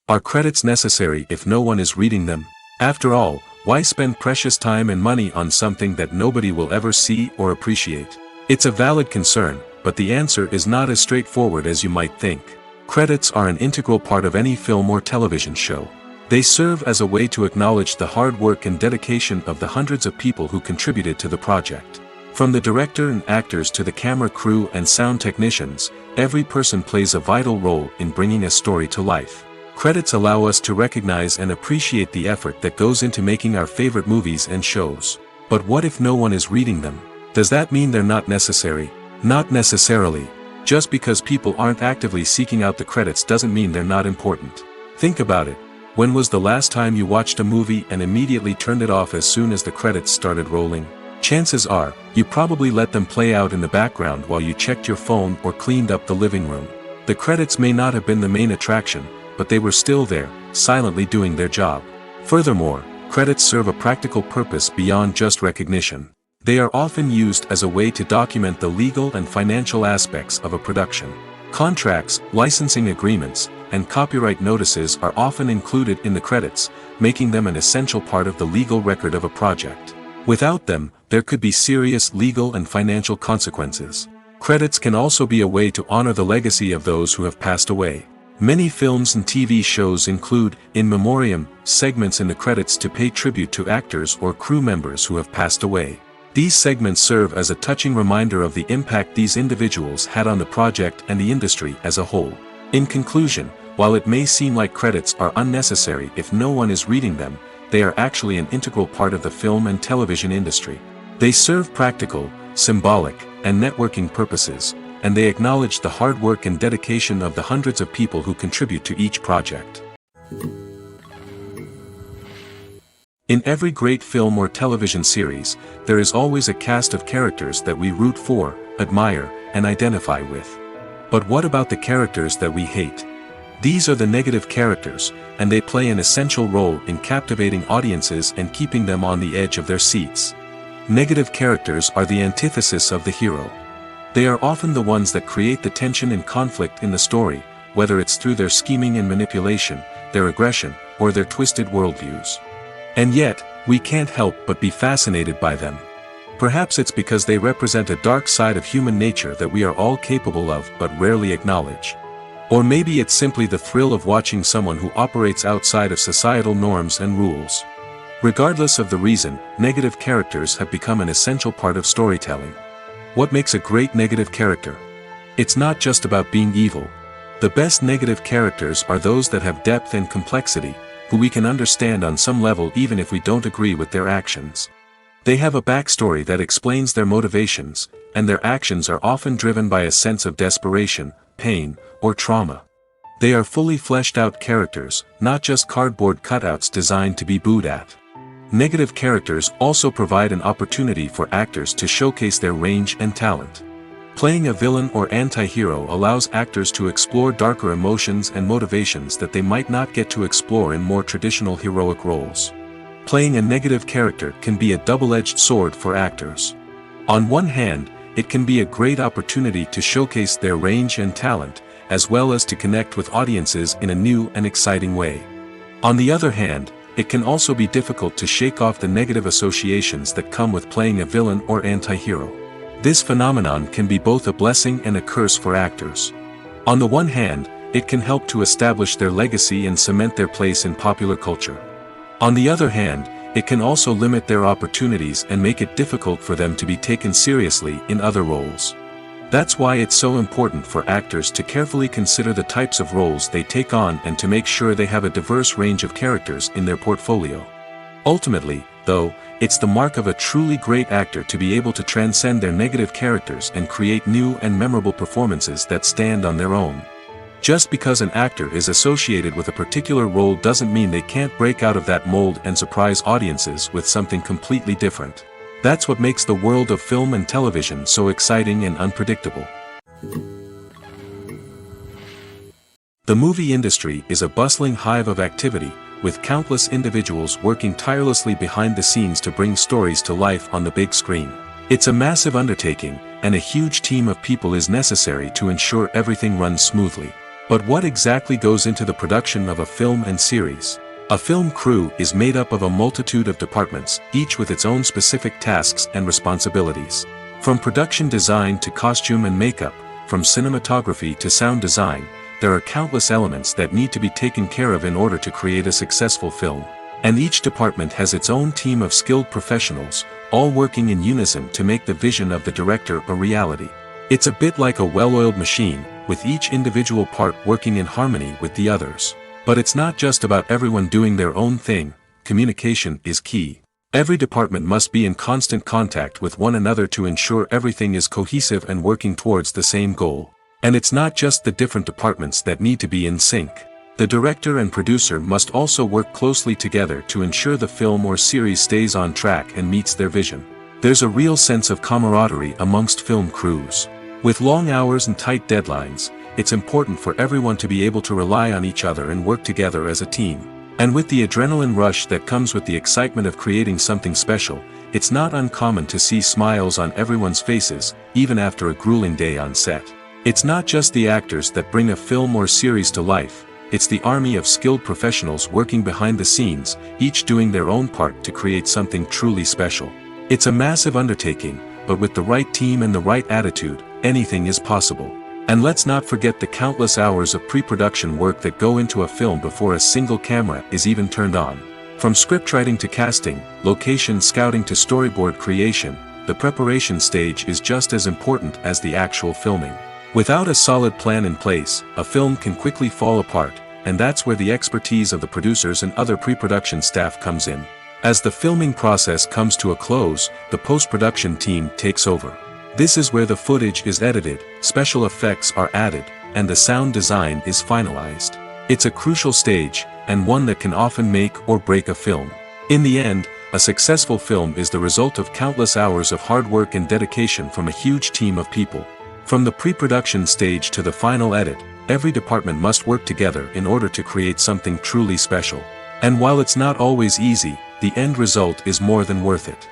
Are credits necessary if no one is reading them? After all, why spend precious time and money on something that nobody will ever see or appreciate? It's a valid concern, but the answer is not as straightforward as you might think. Credits are an integral part of any film or television show. They serve as a way to acknowledge the hard work and dedication of the hundreds of people who contributed to the project. From the director and actors to the camera crew and sound technicians, every person plays a vital role in bringing a story to life. Credits allow us to recognize and appreciate the effort that goes into making our favorite movies and shows. But what if no one is reading them? Does that mean they're not necessary? Not necessarily. Just because people aren't actively seeking out the credits doesn't mean they're not important. Think about it. When was the last time you watched a movie and immediately turned it off as soon as the credits started rolling? Chances are, you probably let them play out in the background while you checked your phone or cleaned up the living room. The credits may not have been the main attraction, but they were still there, silently doing their job. Furthermore, credits serve a practical purpose beyond just recognition. They are often used as a way to document the legal and financial aspects of a production. Contracts, licensing agreements, and copyright notices are often included in the credits, making them an essential part of the legal record of a project. Without them, there could be serious legal and financial consequences. Credits can also be a way to honor the legacy of those who have passed away. Many films and TV shows include, in memoriam, segments in the credits to pay tribute to actors or crew members who have passed away. These segments serve as a touching reminder of the impact these individuals had on the project and the industry as a whole. In conclusion, while it may seem like credits are unnecessary if no one is reading them, they are actually an integral part of the film and television industry. They serve practical, symbolic, and networking purposes, and they acknowledge the hard work and dedication of the hundreds of people who contribute to each project. In every great film or television series, there is always a cast of characters that we root for, admire, and identify with. But what about the characters that we hate? These are the negative characters, and they play an essential role in captivating audiences and keeping them on the edge of their seats. Negative characters are the antithesis of the hero. They are often the ones that create the tension and conflict in the story, whether it's through their scheming and manipulation, their aggression, or their twisted worldviews. And yet, we can't help but be fascinated by them. Perhaps it's because they represent a dark side of human nature that we are all capable of but rarely acknowledge. Or maybe it's simply the thrill of watching someone who operates outside of societal norms and rules. Regardless of the reason, negative characters have become an essential part of storytelling. What makes a great negative character? It's not just about being evil. The best negative characters are those that have depth and complexity, who we can understand on some level even if we don't agree with their actions. They have a backstory that explains their motivations, and their actions are often driven by a sense of desperation, pain, or trauma. They are fully fleshed out characters, not just cardboard cutouts designed to be booed at. Negative characters also provide an opportunity for actors to showcase their range and talent. Playing a villain or anti-hero allows actors to explore darker emotions and motivations that they might not get to explore in more traditional heroic roles. Playing a negative character can be a double-edged sword for actors. On one hand, it can be a great opportunity to showcase their range and talent, as well as to connect with audiences in a new and exciting way. On the other hand, it can also be difficult to shake off the negative associations that come with playing a villain or anti-hero. This phenomenon can be both a blessing and a curse for actors. On the one hand, it can help to establish their legacy and cement their place in popular culture. On the other hand, it can also limit their opportunities and make it difficult for them to be taken seriously in other roles. That's why it's so important for actors to carefully consider the types of roles they take on and to make sure they have a diverse range of characters in their portfolio. Ultimately, though, it's the mark of a truly great actor to be able to transcend their negative characters and create new and memorable performances that stand on their own. Just because an actor is associated with a particular role doesn't mean they can't break out of that mold and surprise audiences with something completely different. That's what makes the world of film and television so exciting and unpredictable. The movie industry is a bustling hive of activity, with countless individuals working tirelessly behind the scenes to bring stories to life on the big screen. It's a massive undertaking, and a huge team of people is necessary to ensure everything runs smoothly. But what exactly goes into the production of a film and series? A film crew is made up of a multitude of departments, each with its own specific tasks and responsibilities. From production design to costume and makeup, from cinematography to sound design, there are countless elements that need to be taken care of in order to create a successful film. And each department has its own team of skilled professionals, all working in unison to make the vision of the director a reality. It's a bit like a well-oiled machine, with each individual part working in harmony with the others. But it's not just about everyone doing their own thing. Communication is key. Every department must be in constant contact with one another to ensure everything is cohesive and working towards the same goal. And it's not just the different departments that need to be in sync. The director and producer must also work closely together to ensure the film or series stays on track and meets their vision. There's a real sense of camaraderie amongst film crews. With long hours and tight deadlines, it's important for everyone to be able to rely on each other and work together as a team. And with the adrenaline rush that comes with the excitement of creating something special, it's not uncommon to see smiles on everyone's faces, even after a grueling day on set. It's not just the actors that bring a film or series to life, it's the army of skilled professionals working behind the scenes, each doing their own part to create something truly special. It's a massive undertaking, but with the right team and the right attitude, anything is possible. And let's not forget the countless hours of pre-production work that go into a film before a single camera is even turned on. From scriptwriting to casting, location scouting to storyboard creation, the preparation stage is just as important as the actual filming. Without a solid plan in place, a film can quickly fall apart, and that's where the expertise of the producers and other pre-production staff comes in. As the filming process comes to a close, the post-production team takes over. This is where the footage is edited, special effects are added, and the sound design is finalized. It's a crucial stage, and one that can often make or break a film. In the end, a successful film is the result of countless hours of hard work and dedication from a huge team of people. From the pre-production stage to the final edit, every department must work together in order to create something truly special. And while it's not always easy, the end result is more than worth it.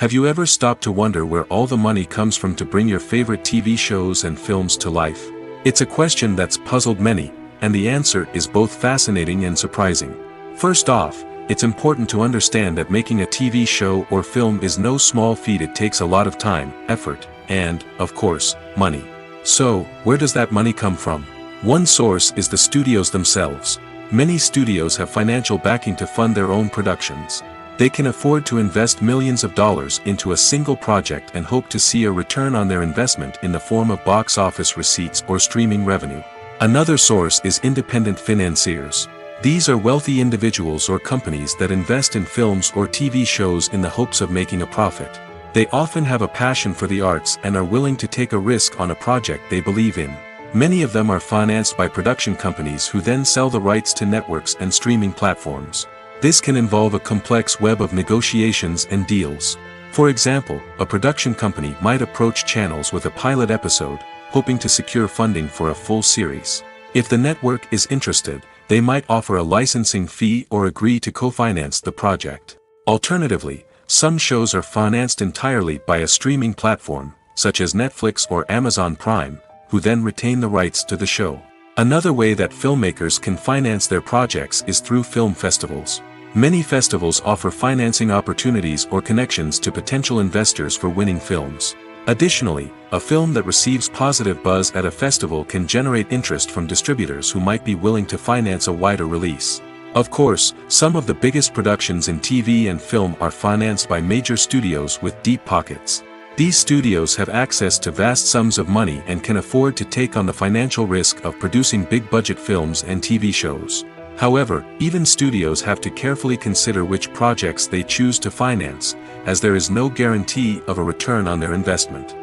Have you ever stopped to wonder where all the money comes from to bring your favorite TV shows and films to life? It's a question that's puzzled many, and the answer is both fascinating and surprising. First off, it's important to understand that making a TV show or film is no small feat. It takes a lot of time, effort, and, of course, money. So, where does that money come from? One source is the studios themselves. Many studios have financial backing to fund their own productions. They can afford to invest millions of dollars into a single project and hope to see a return on their investment in the form of box office receipts or streaming revenue. Another source is independent financiers. These are wealthy individuals or companies that invest in films or TV shows in the hopes of making a profit. They often have a passion for the arts and are willing to take a risk on a project they believe in. Many of them are financed by production companies who then sell the rights to networks and streaming platforms. This can involve a complex web of negotiations and deals. For example, a production company might approach channels with a pilot episode, hoping to secure funding for a full series. If the network is interested, they might offer a licensing fee or agree to co-finance the project. Alternatively, some shows are financed entirely by a streaming platform, such as Netflix or Amazon Prime, who then retain the rights to the show. Another way that filmmakers can finance their projects is through film festivals. Many festivals offer financing opportunities or connections to potential investors for winning films. Additionally, a film that receives positive buzz at a festival can generate interest from distributors who might be willing to finance a wider release. Of course, some of the biggest productions in TV and film are financed by major studios with deep pockets. These studios have access to vast sums of money and can afford to take on the financial risk of producing big-budget films and TV shows. However, even studios have to carefully consider which projects they choose to finance, as there is no guarantee of a return on their investment.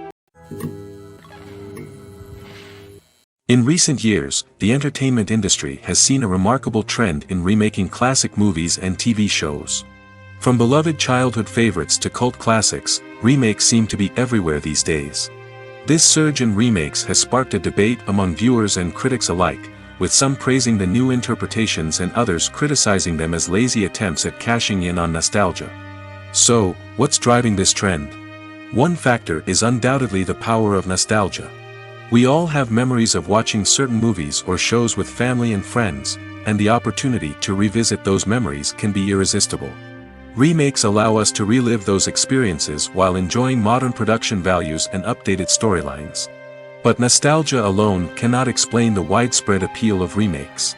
In recent years, the entertainment industry has seen a remarkable trend in remaking classic movies and TV shows. From beloved childhood favorites to cult classics, remakes seem to be everywhere these days. This surge in remakes has sparked a debate among viewers and critics alike, with some praising the new interpretations and others criticizing them as lazy attempts at cashing in on nostalgia. So, what's driving this trend? One factor is undoubtedly the power of nostalgia. We all have memories of watching certain movies or shows with family and friends, and the opportunity to revisit those memories can be irresistible. Remakes allow us to relive those experiences while enjoying modern production values and updated storylines. But nostalgia alone cannot explain the widespread appeal of remakes.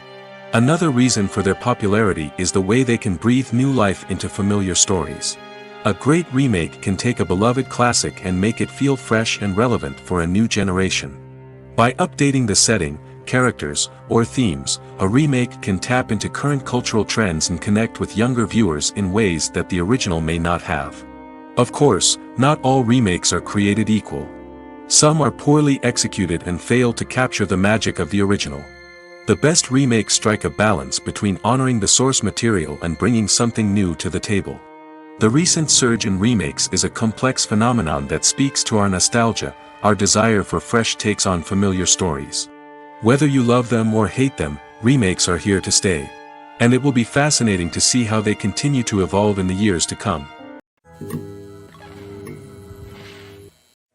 Another reason for their popularity is the way they can breathe new life into familiar stories. A great remake can take a beloved classic and make it feel fresh and relevant for a new generation. By updating the setting, characters, or themes, a remake can tap into current cultural trends and connect with younger viewers in ways that the original may not have. Of course, not all remakes are created equal. Some are poorly executed and fail to capture the magic of the original. The best remakes strike a balance between honoring the source material and bringing something new to the table. The recent surge in remakes is a complex phenomenon that speaks to our nostalgia, our desire for fresh takes on familiar stories. Whether you love them or hate them, remakes are here to stay. And it will be fascinating to see how they continue to evolve in the years to come.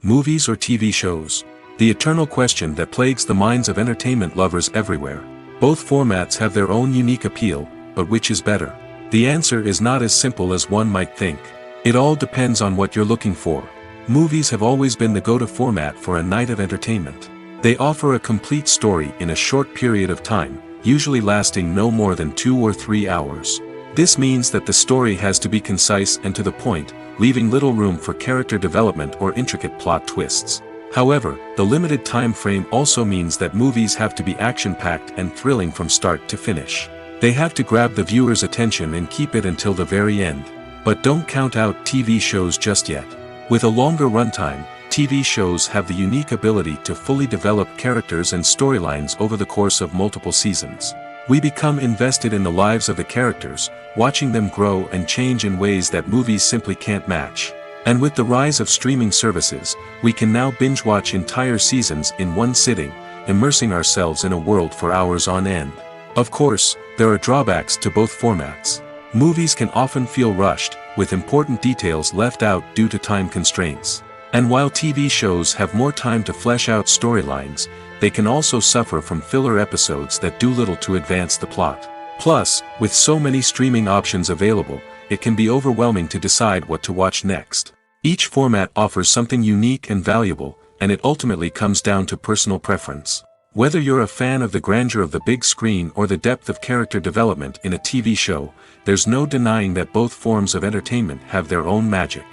Movies or TV shows? The eternal question that plagues the minds of entertainment lovers everywhere. Both formats have their own unique appeal, but which is better? The answer is not as simple as one might think. It all depends on what you're looking for. Movies have always been the go-to format for a night of entertainment. They offer a complete story in a short period of time, usually lasting no more than 2 or 3 hours. This means that the story has to be concise and to the point, leaving little room for character development or intricate plot twists. However, the limited time frame also means that movies have to be action-packed and thrilling from start to finish. They have to grab the viewer's attention and keep it until the very end. But don't count out TV shows just yet. With a longer runtime, TV shows have the unique ability to fully develop characters and storylines over the course of multiple seasons. We become invested in the lives of the characters, watching them grow and change in ways that movies simply can't match. And with the rise of streaming services, we can now binge-watch entire seasons in one sitting, immersing ourselves in a world for hours on end. Of course, there are drawbacks to both formats. Movies can often feel rushed, with important details left out due to time constraints. And while TV shows have more time to flesh out storylines, they can also suffer from filler episodes that do little to advance the plot. Plus, with so many streaming options available, it can be overwhelming to decide what to watch next. Each format offers something unique and valuable, and it ultimately comes down to personal preference. Whether you're a fan of the grandeur of the big screen or the depth of character development in a TV show, there's no denying that both forms of entertainment have their own magic.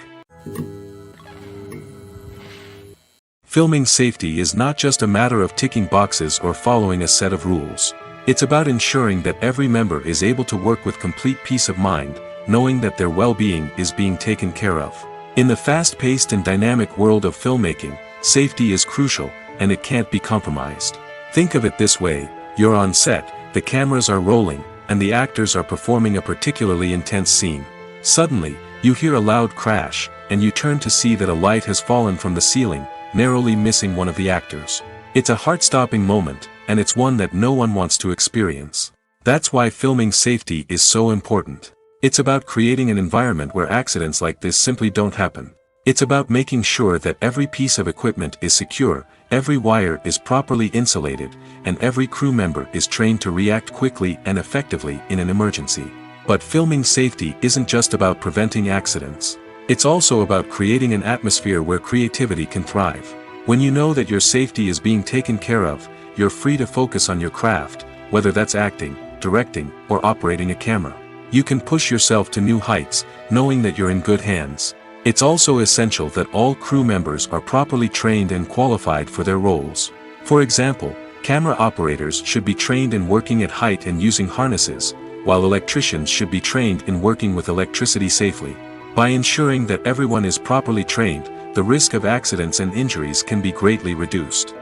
Filming safety is not just a matter of ticking boxes or following a set of rules. It's about ensuring that every member is able to work with complete peace of mind, knowing that their well-being is being taken care of. In the fast-paced and dynamic world of filmmaking, safety is crucial, and it can't be compromised. Think of it this way: you're on set, the cameras are rolling, and the actors are performing a particularly intense scene. Suddenly, you hear a loud crash, and you turn to see that a light has fallen from the ceiling, narrowly missing one of the actors. It's a heart-stopping moment, and it's one that no one wants to experience. That's why filming safety is so important. It's about creating an environment where accidents like this simply don't happen. It's about making sure that every piece of equipment is secure, every wire is properly insulated, and every crew member is trained to react quickly and effectively in an emergency. But filming safety isn't just about preventing accidents. It's also about creating an atmosphere where creativity can thrive. When you know that your safety is being taken care of, you're free to focus on your craft, whether that's acting, directing, or operating a camera. You can push yourself to new heights, knowing that you're in good hands. It's also essential that all crew members are properly trained and qualified for their roles. For example, camera operators should be trained in working at height and using harnesses, while electricians should be trained in working with electricity safely. By ensuring that everyone is properly trained, the risk of accidents and injuries can be greatly reduced.